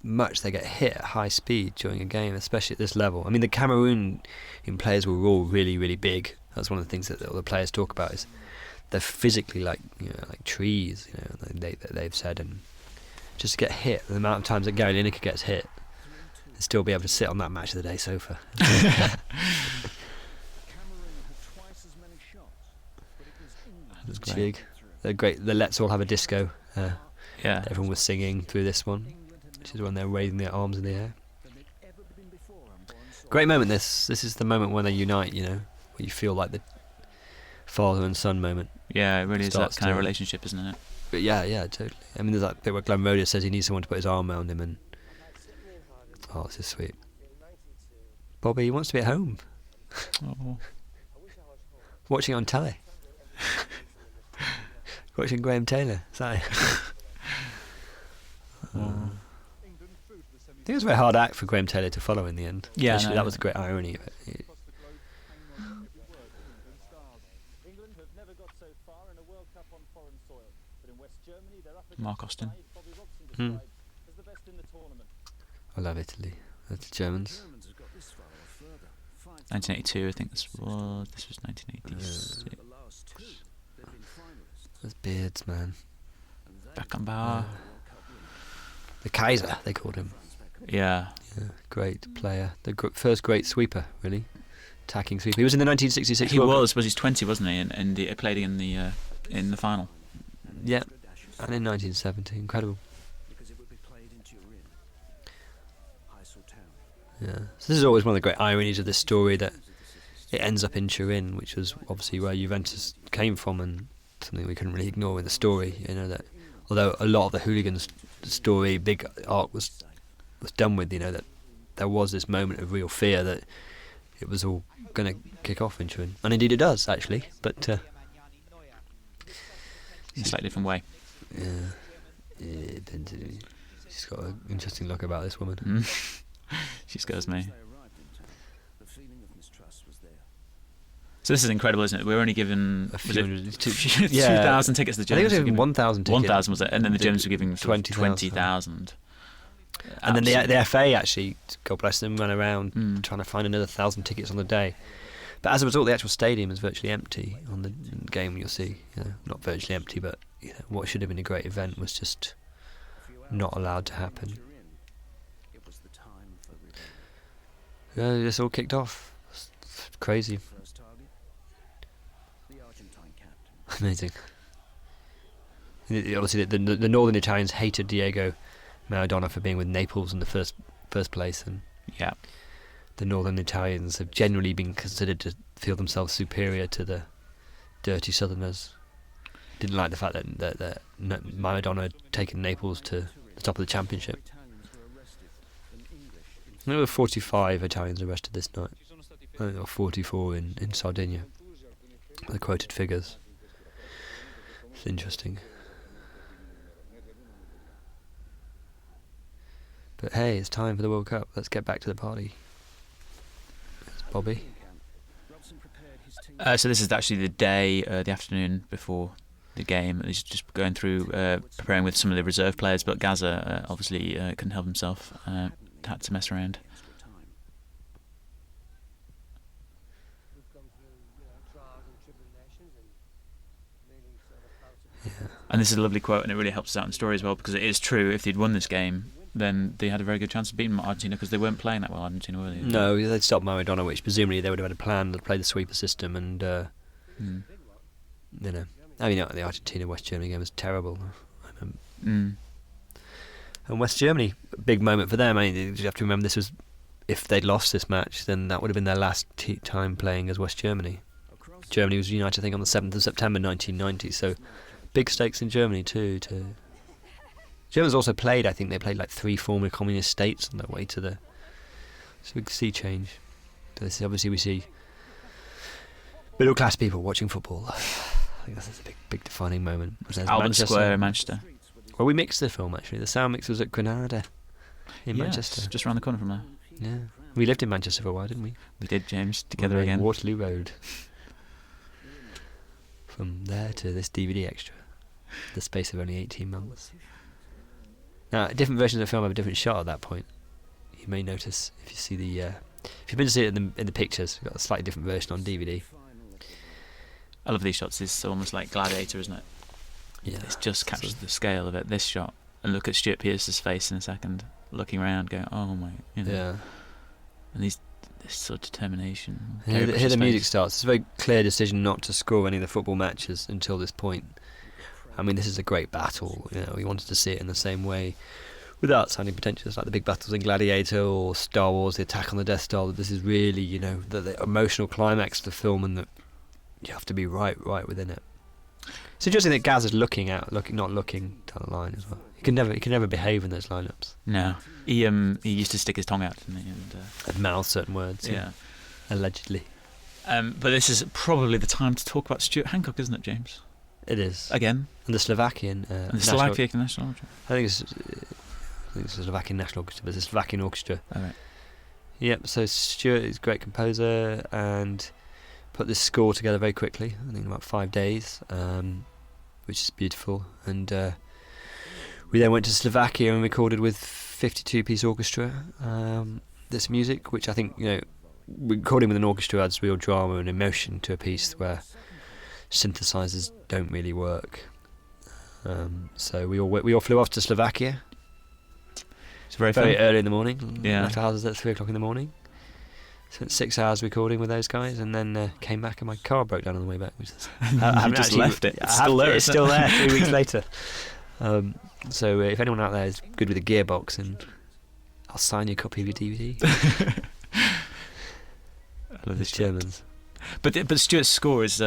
much they get hit at high speed during a game, especially at this level. I mean, the Cameroon players were all really, really big. That's one of the things that all the players talk about, is they're physically like trees. They've said, and just to get hit, the amount of times that Gary Lineker gets hit, and still be able to sit on that match of the day sofa. That's great. They're great. The Let's All Have a Disco. Yeah. Everyone was singing through this one, which is when they're waving their arms in the air. Great moment. This is the moment when they unite. Where you feel like the father and son moment. Yeah, it really is that kind of relationship, isn't it? But yeah, totally. I mean, there's that bit where Glenn Roeder says he needs someone to put his arm around him, and this is sweet. Bobby, he wants to be at home. Oh. Watching on telly. Watching Graham Taylor. Sorry. I think it was a very hard act for Graham Taylor to follow in the end. Yeah, actually, that was the great irony of it. Mark Austin. I love Italy. That's the Germans. 1982, I think this was 1986. Those beards, man. Beckenbauer. The Kaiser, they called him. Yeah. Great player. The first great sweeper, really. Attacking sweeper. He was in the 1966 He World was, Cup. but he's 20, wasn't he? And he played in the final. Yeah. And in 1970. Incredible. Because it would be played in Turin, Heysel Town. Yeah. So this is always one of the great ironies of this story, that it ends up in Turin, which was obviously where Juventus came from, and something we couldn't really ignore in the story. That although a lot of the hooligans story, big arc was done with, that there was this moment of real fear that it was all going to kick off in Turin, and indeed it does actually, but in a slightly different way. She's got an interesting look about this woman. She scares me. The feeling of mistrust was there. So this is incredible, isn't it? We're only given 2,000 tickets. The I think it was Germans were even giving 1,000 tickets. 1,000 was it? And then the Germans were giving 20,000. 20,000. And then the FA actually, God bless them, ran around trying to find another 1,000 tickets on the day. But as a result, the actual stadium is virtually empty on the game. You'll see, not virtually empty, but what should have been a great event was just not allowed to happen. It was the time for This all kicked off. It's crazy. first target. The Argentine captain. Amazing. Obviously, the northern Italians hated Diego Maradona for being with Naples in the first place, and Yeah. the northern Italians have generally been considered to feel themselves superior to the dirty southerners. Didn't like the fact that Maradona had taken Naples to the top of the championship. There were 45 Italians arrested this night. I think there were 44 in Sardinia. The quoted figures. It's interesting. But hey, it's time for the World Cup. Let's get back to the party. There's Bobby. So this is actually the day, the afternoon before the game. He's just going through preparing with some of the reserve players, but Gaza obviously couldn't help himself. Had to mess around. Yeah. And this is a lovely quote, and it really helps us out in the story as well, because it is true. If they'd won this game, then they had a very good chance of beating Argentina, because they weren't playing that well, Argentina, were they? No, they'd stopped Maradona, which presumably they would have had a plan to play the sweeper system, and I mean, the Argentina-West Germany game was terrible. And West Germany, big moment for them. I mean, you have to remember this was if they'd lost this match, then that would have been their last time playing as West Germany. Germany was united, I think, on the 7th of September 1990, so big stakes in Germany too. Germans also played, I think they played like 3 former communist states on their way to the... So we could see change. But this is obviously we see middle class people watching football. I think that's a big defining moment. There's Albert Square in Manchester. Well, we mixed the film actually. The sound mix was at Granada in Manchester. Just around the corner from there. Yeah. We lived in Manchester for a while, didn't we? We did, James, together We again. Waterloo Road. From there to this DVD extra. The space of only 18 months. Now, different versions of the film have a different shot at that point. You may notice if you see the... if you've been to see it in the pictures, we've got a slightly different version on DVD. I love these shots. It's almost like Gladiator, isn't it? Yeah. It just captures the scale of it. This shot, and look at Stuart Pearce's face in a second, looking around, going, "Oh my," you know. Yeah. And this sort of determination. Here Gary the music face. starts. It's a very clear decision not to score any of the football matches until this point. I mean, this is a great battle. You know, we wanted to see it in the same way, without sounding pretentious, like the big battles in Gladiator or Star Wars, the attack on the Death Star. That this is really, you know, the emotional climax of the film, and that you have to be right within it. It's interesting that Gaz is not looking down the line as well. He can never behave in those lineups. No, he used to stick his tongue out, didn't he? And mouth certain words. Yeah. Allegedly. But this is probably the time to talk about Stuart Hancock, isn't it, James? It is. Again. And the Slovakian. And the Slovakian National Orchestra. I think it's the Slovakian National Orchestra, but it's the Slovakian Orchestra. All right. Yep. So Stuart is a great composer and put this score together very quickly. I think in about 5 days, which is beautiful. And we then went to Slovakia and recorded with 52-piece orchestra this music, which I think, you know, recording with an orchestra adds real drama and emotion to a piece where synthesizers don't really work. So we all flew off to Slovakia. It's very early in the morning. Yeah. Left the house at 3 o'clock in the morning. Spent 6 hours recording with those guys, and then came back, and my car broke down on the way back. Which is, I haven't just actually left it. It's still there. It's still there 3 weeks later. So if anyone out there is good with a gearbox, and I'll sign you a copy of your DVD. I love These Germans. But Stuart's score is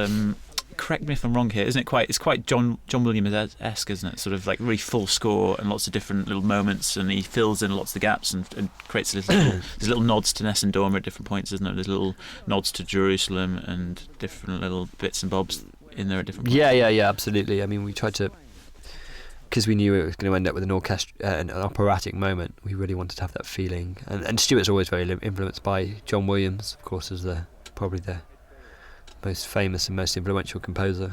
correct me if I'm wrong here, isn't it? It's quite John Williams-esque, isn't it? Sort of like really full score and lots of different little moments, and he fills in lots of the gaps and creates there's little nods to Ness and Dormer at different points, isn't there? There's little nods to Jerusalem and different little bits and bobs in there at different points. Yeah, absolutely. I mean, we tried to, because we knew it was going to end up with an operatic moment. We really wanted to have that feeling, and Stuart's always very influenced by John Williams, of course, as probably the most famous and most influential composer.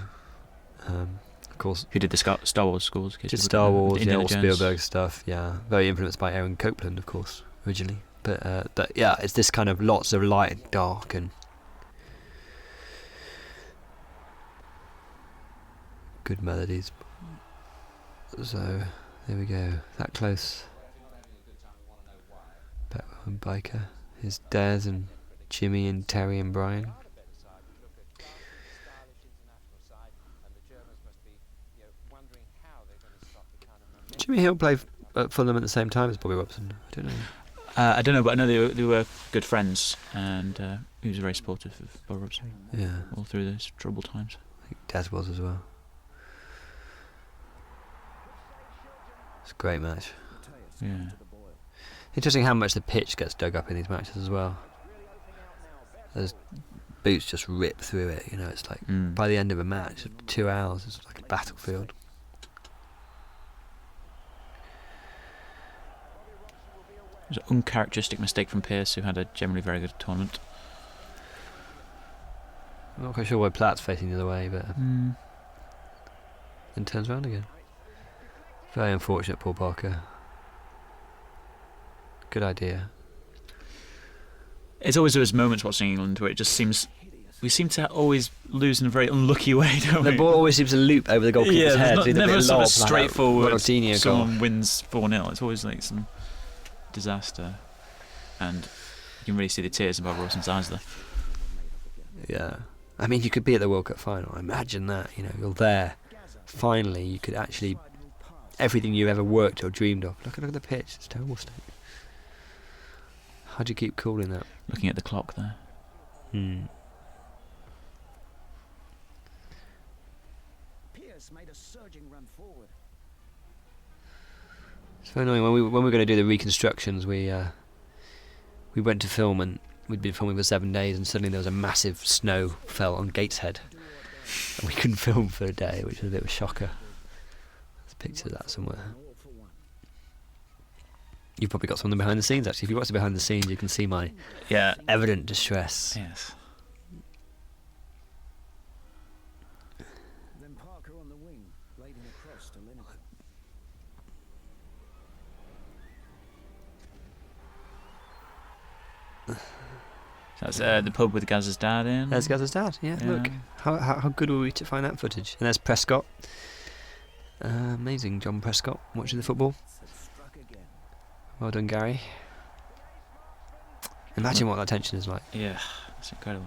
Of course, who did the Star Wars scores? Did Star Wars, Indiana all Jones. Spielberg stuff. Yeah, very influenced by Aaron Copland, of course, originally. But it's this kind of lots of light and dark and good melodies. So there we go. That close. Batman Biker. Here's Daz and Jimmy and Terry and Brian. Jimmy Hill played at Fulham at the same time as Bobby Robson. I don't know. But I know they were good friends, and he was very supportive of Bob Robson. Yeah, all through those troubled times. I think Daz was as well. It's a great match. Yeah. Interesting how much the pitch gets dug up in these matches as well. Those boots just rip through it. You know, it's like by the end of a match, 2 hours, it's like a battlefield. It was an uncharacteristic mistake from Pearce, who had a generally very good tournament. I'm not quite sure why Platt's facing the other way, but then turns around again. Very unfortunate, Paul Parker. Good idea. It's always those moments watching England where it just seems we seem to always lose in a very unlucky way, don't we? The ball always seems to loop over the goalkeeper's head. Yeah, never a sort of straightforward. Ronaldinho Someone wins 4-0. It's always like some disaster, and you can really see the tears in Bob Robson's eyes there. Yeah, I mean, you could be at the World Cup final. Imagine that. You know, you're there. Finally, you could actually everything you ever worked or dreamed of. Look at the pitch. It's a terrible state. How do you keep cool in that? Looking at the clock there. Pierce made a surging run forward. It's very annoying. When we were going to do the reconstructions, we went to film, and we'd been filming for 7 days, and suddenly there was a massive snow fell on Gateshead, and we couldn't film for a day, which was a bit of a shocker. There's pictures of that somewhere. You've probably got something behind the scenes, actually. If you watch the behind the scenes, you can see my evident distress. Yes. Then Parker on the wing, laid him across to Lineker. So that's the pub with Gaz's dad in. There's Gaz's dad, yeah. Look, how good were we to find that footage? And there's Prescott. Amazing, John Prescott, watching the football. Struck again. Well done, Gary. Imagine what that tension is like. Yeah, that's incredible.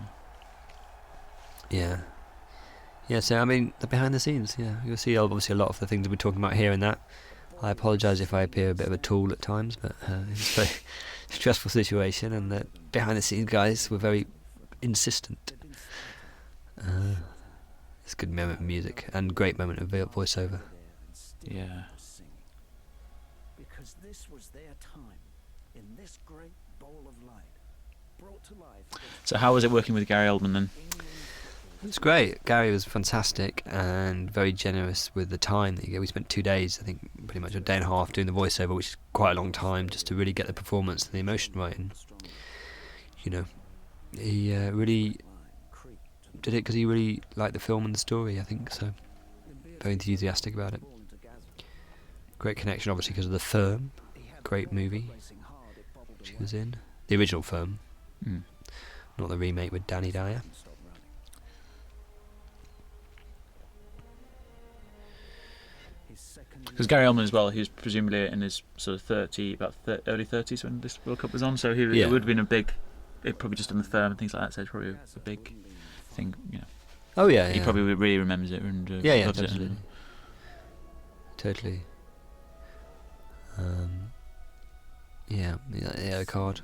Yeah. Yeah, so I mean, the behind the scenes, yeah. You'll see obviously a lot of the things that we're talking about here and that. I apologise if I appear a bit of a tool at times, but it's a very stressful situation, and the behind the scenes guys were very insistent. It's a good moment of music and great moment of voiceover. Yeah. Because this was their time in this great bowl of light, brought to life. So how was it working with Gary Oldman then? It's great. Gary was fantastic and very generous with the time that he gave. We spent 2 days, I think, pretty much a day and a half doing the voiceover, which is quite a long time just to really get the performance and the emotion right. And you know, he really did it because he really liked the film and the story, I think. So very enthusiastic about it. Great connection, obviously, because of The Firm. Great movie she was in. The original Firm, not the remake with Danny Dyer. Because Gary Oldman as well, he was presumably in his sort of early 30s when this World Cup was on, so it would have been a big, it probably just done The Firm and things like that, so it's probably a big thing, you know. Oh yeah, He probably really remembers it and loves absolutely. it. Totally. The card.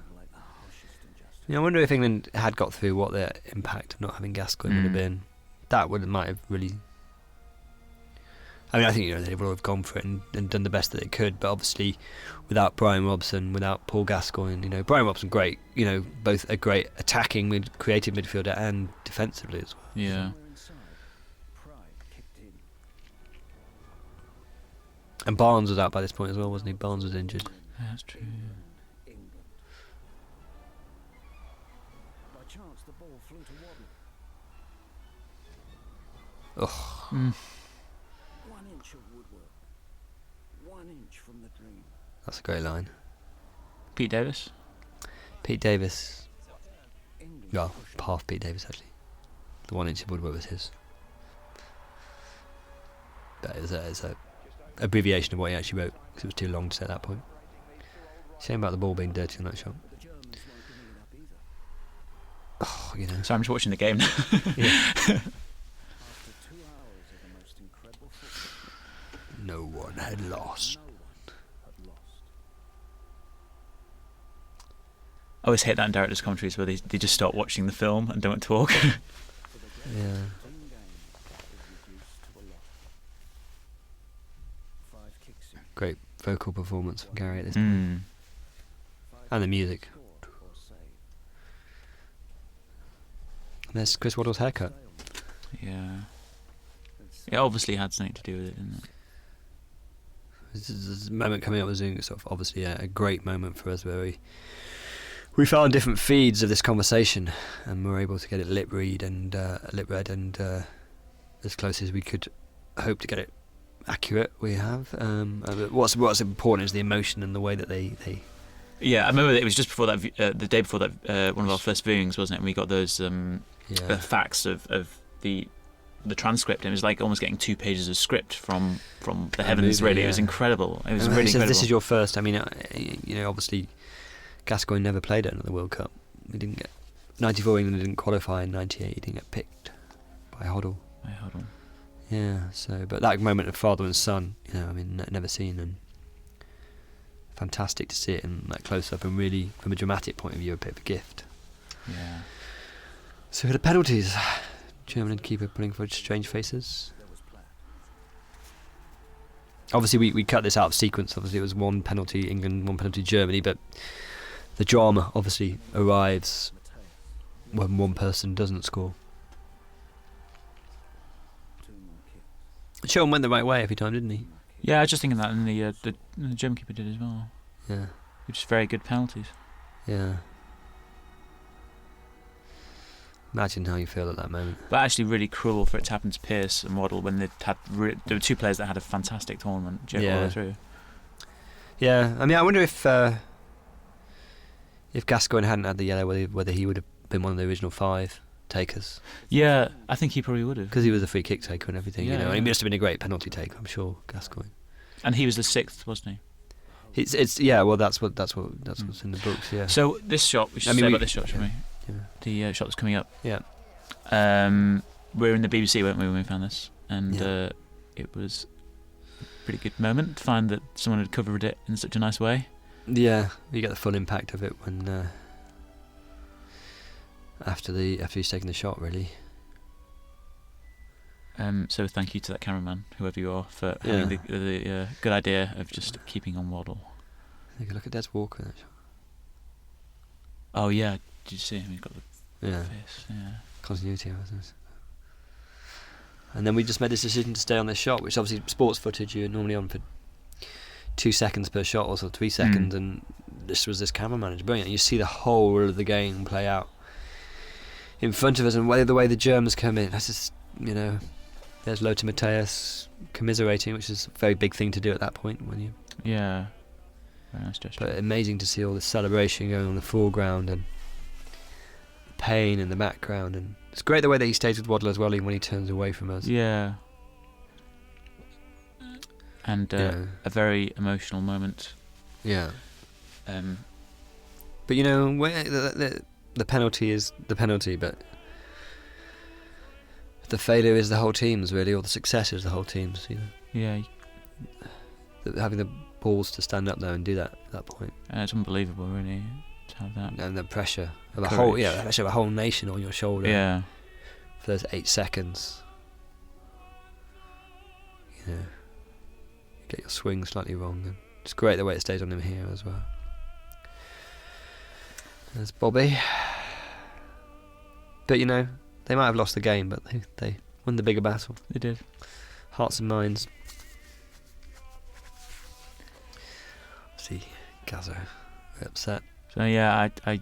I wonder if England had got through, what their impact of not having Gascoigne would have been. That might have really. I mean, I think they would have gone for it and done the best that they could, but obviously, without Brian Robson, without Paul Gascoigne, Brian Robson, great, both a great attacking, creative midfielder and defensively as well. Yeah. And Barnes was out by this point as well, wasn't he? Barnes was injured. Yeah, that's true. By chance, the ball flew to Wadley. Ugh. 1 inch of woodwork. 1 inch from the dream. That's a great line. Pete Davis. Pete Davis. Well, half Pete Davis actually. The 1 inch of woodwork was his. But it's a abbreviation of what he actually wrote, because it was too long to say at that point. Shame about the ball being dirty on that shot. Oh, So I'm just watching the game now. Yeah. No one had lost. I always hate that in director's commentaries where they just start watching the film and don't talk. Yeah. Great vocal performance from Gary at this point. And the music. And there's Chris Waddle's haircut. Yeah. It obviously had something to do with it, didn't it? This moment coming up was sort of obviously a great moment for us, where we found different feeds of this conversation, and we were able to get it lip read and as close as we could hope to get it accurate. We have. What's important is the emotion and the way that they. Yeah, I remember it was just before that, the day before that, one of our first viewings, wasn't it? And we got those facts of the transcript, and it was like almost getting 2 pages of script from the heavens. Really, it was incredible. It was really incredible. This is your first. I mean, obviously, Gascoigne never played at the World Cup. He didn't get 94. England didn't qualify. In 98, he didn't get picked by Hoddle. Yeah. So, but that moment of father and son, never seen, and fantastic to see it in that close up, and really, from a dramatic point of view, a bit of a gift. Yeah. So the penalties. German keeper pulling for strange faces. Obviously, we cut this out of sequence. Obviously, it was 1 penalty England, 1 penalty Germany, but the drama obviously arrives when one person doesn't score. Sean went the right way every time, didn't he? Yeah, I was just thinking that, and the German keeper did as well. Yeah. Which is very good penalties. Yeah. Imagine how you feel at that moment. But actually really cruel for it to happen to Pearce and Waddle when there were 2 players that had a fantastic tournament all the way through. Yeah, I mean, I wonder if Gascoigne hadn't had the yellow, whether he would have been one of the original 5 takers. Yeah, I think he probably would have. Because he was a free kick taker and everything, Yeah, you know. yeah. And he must have been a great penalty taker, I'm sure, Gascoigne. And he was the 6th, wasn't he? It's yeah, well, that's what's in the books, yeah. So this shot, we should say about this shot, shouldn't we? Yeah. The shot that's coming up. Yeah. We're in the BBC, weren't we, when we found this? And it was a pretty good moment to find that someone had covered it in such a nice way. Yeah, you get the full impact of it when after he's taken the shot, really. So thank you to that cameraman, whoever you are, for having the good idea of just keeping on Waddle. Take a look at Des Walker in that shot. Oh yeah, did you see him? He's got the Yeah. face. Yeah. Continuity, wasn't it? And then we just made this decision to stay on this shot, which obviously sports footage you're normally on for 2 seconds per shot, or so 3 seconds, and this cameraman. It's brilliant. You see the whole of the game play out in front of us, and the way the Germans come in. That's just, you know, there's Lothar Matthäus commiserating, which is a very big thing to do at that point when you. Yeah. Very nice gesture. But amazing to see all the celebration going on in the foreground and the pain in the background, and it's great the way that he stays with Waddle as well, even when he turns away from us. Yeah. And Yeah. a very emotional moment. Yeah. But you know, where the penalty is the penalty, but the failure is the whole team's, really, or the success is the whole team's. You know, Yeah. having the balls to stand up there and do that at that point, It's unbelievable, really, to have that. and the pressure of Courage. the pressure of a whole nation on your shoulder. Yeah. For those 8 seconds. You know, you get your swing slightly wrong, and it's great the way it stays on him here as well. There's Bobby. But you know, they might have lost the game, but they won the bigger battle. They did. Hearts and minds. See, Gaza, very upset. So yeah, I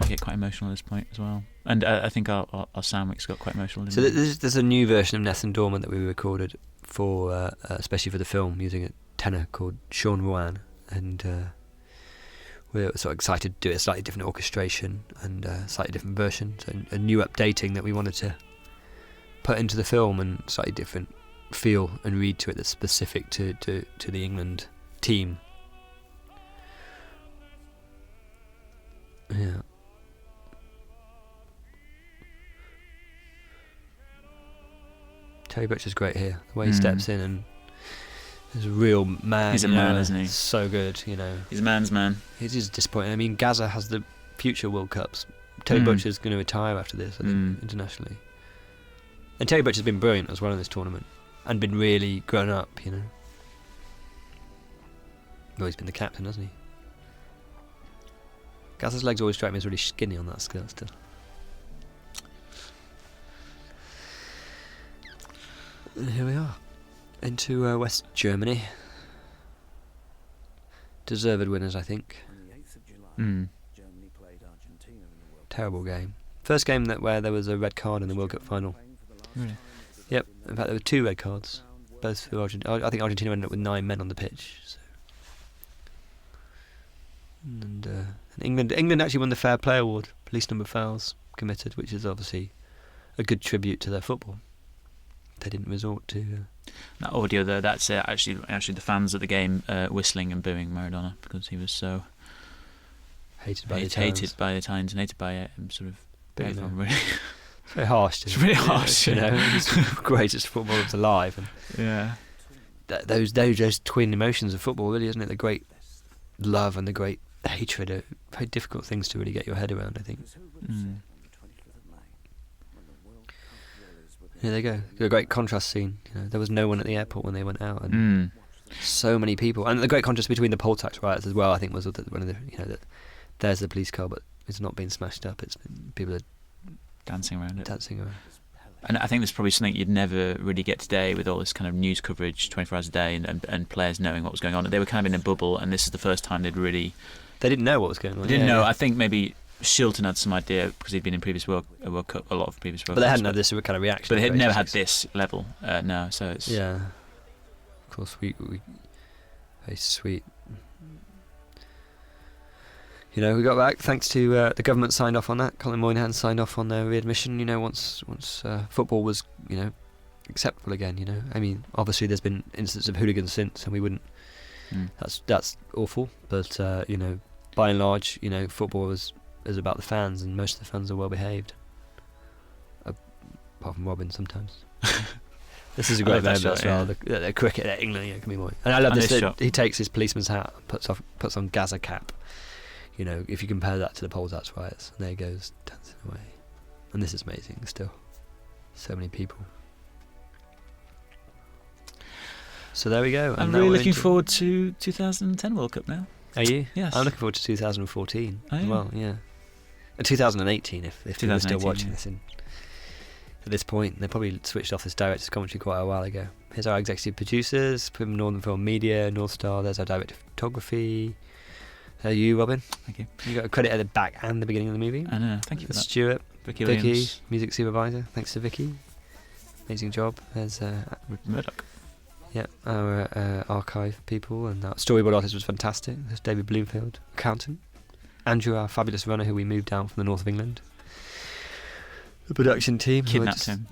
get quite emotional at this point as well, and I think our Sandwich's got quite emotional. So there's a new version of Nathan Dorman that we recorded for, especially for the film, using a tenor called Sean Rowan, and we're sort of excited to do a slightly different orchestration and a slightly different version, so a new updating that we wanted to put into the film, and slightly different feel and read to it that's specific to the England team. Yeah. Terry Butcher's great here. The way he steps in and is a real man. He's a man, isn't he? So good, you know. He's a man's man. It is disappointing. I mean, Gaza has the future World Cups. Terry Butcher's going to retire after this, I think, internationally. And Terry Butcher's been brilliant as well in this tournament, and been really grown up, you know. Well, he's been the captain, hasn't he? Gaza's legs always strike me as really skinny on that skill still. And here we are, into West Germany. Deserved winners, I think. On the 8th of July, Germany played Argentina in the World Cup. Terrible game. First game where there was a red card in the World Cup final. Really? Yep. In fact, there were 2 red cards, both for Argentina. I think Argentina ended up with 9 men on the pitch. So. And England actually won the Fair Play Award, least number of fouls committed, which is obviously a good tribute to their football. They didn't resort to. That audio though, that's actually the fans at the game whistling and booing Maradona because he was so hated by the Italians and hated by sort of everyone, really. It's very harsh. It's really harsh, you know. He's the greatest footballers alive, and yeah, those twin emotions of football, really, isn't it? The great love and the great hatred are very difficult things to really get your head around, I think. Because who would have said on the 25th of May, when the World Cup thrillers were Here they go. A great contrast scene. There was no one at the airport when they went out, and Mm. so many people. And the great contrast between the poll tax riots as well, I think, was one of the that there's the police car, but it's not being smashed up. It's people are Dancing around it. dancing around. And I think there's probably something you'd never really get today with all this kind of news coverage 24 hours a day and players knowing what was going on. They were kind of in a bubble, and this is the first time they'd really... They didn't know what was going on. They didn't Yeah, know. yeah. I think maybe Shilton had some idea because he'd been in previous World Cup, a lot of previous World But they Cups, hadn't had this kind of reaction. But they had for never had ages. this level. No, so it's... Yeah. Of course, we very sweet. We got back thanks to the government signed off on that. Colin Moynihan signed off on their readmission. Once football was acceptable again. I mean, obviously there's been instances of hooligans since, and we wouldn't. That's awful. But by and large, football is about the fans, and most of the fans are well behaved. Apart from Robin sometimes. This is a great moment as well. The cricket at England can be more. And I love And this. this That shot. he takes his policeman's hat, and puts on Gaza cap. If you compare that to the poll tax riots, and there he goes dancing away. And this is amazing. Still, so many people. So there we go. I'm and really now we're looking into- forward to 2010 World Cup now. Are you? Yes. I'm looking forward to 2014 Are as you? well. Yeah. And 2018 if people are still 2018, watching yeah. this at this point. They probably switched off this director's commentary quite a while ago. Here's our executive producers from Northern Film Media, North Star. There's our director of photography. You, Robin. Thank you. You got a credit at the back and the beginning of the movie. I know. Thank you for that. Stuart, Vicky Vicky, Williams. music supervisor. Thanks to Vicky. Amazing job. There's Murdoch. our archive people, and our storyboard artist was fantastic. There's David Bloomfield, accountant. Andrew, our fabulous runner, who we moved down from the north of England. The production team who were Kidnapped just him.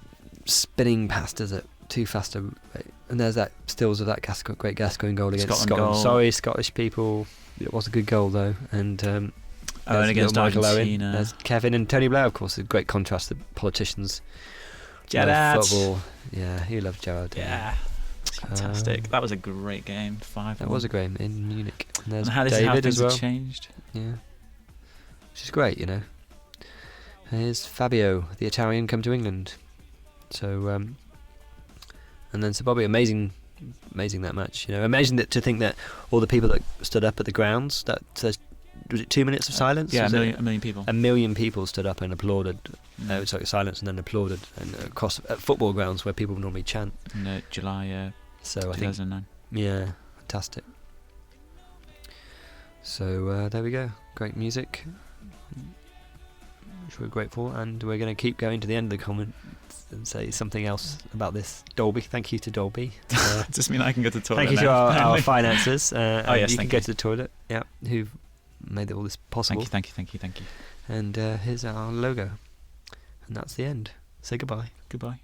spinning past us at too fast a rate. And there's that stills of that great Gascoigne goal against Scotland Scotland. goal. Sorry, Scottish people. It was a good goal though, and and there's against little Michael Owen. Argentina. There's Kevin and Tony Blair, of course. A great contrast to politicians. Gerrard. Love football. Yeah, you love Gerrard. don't you? Yeah. Fantastic. That was a great game. 5-1. That was a great game in Munich. And there's And how David things as well. have changed. Yeah, which is great. Here's Fabio, the Italian, come to England. So, and then Sir Bobby, amazing that match. Amazing to think that all the people that stood up at the grounds, that was it 2 minutes of silence? Yeah, Was a it? million people. A million people stood up and applauded. Sorry, silence and then applauded, and across at football grounds where people normally chant. In July So I think, 2009. yeah, fantastic. So there we go. Great music, which we're grateful, and we're going to keep going to the end of the comments and say something else about this. Dolby, thank you to Dolby. Does this mean I can go to the toilet Thank you to now? our financiers. Oh, yes, you can thank go you. to the toilet. Yeah, who've made all this possible. Thank you. And here's our logo, and that's the end. Say goodbye. Goodbye.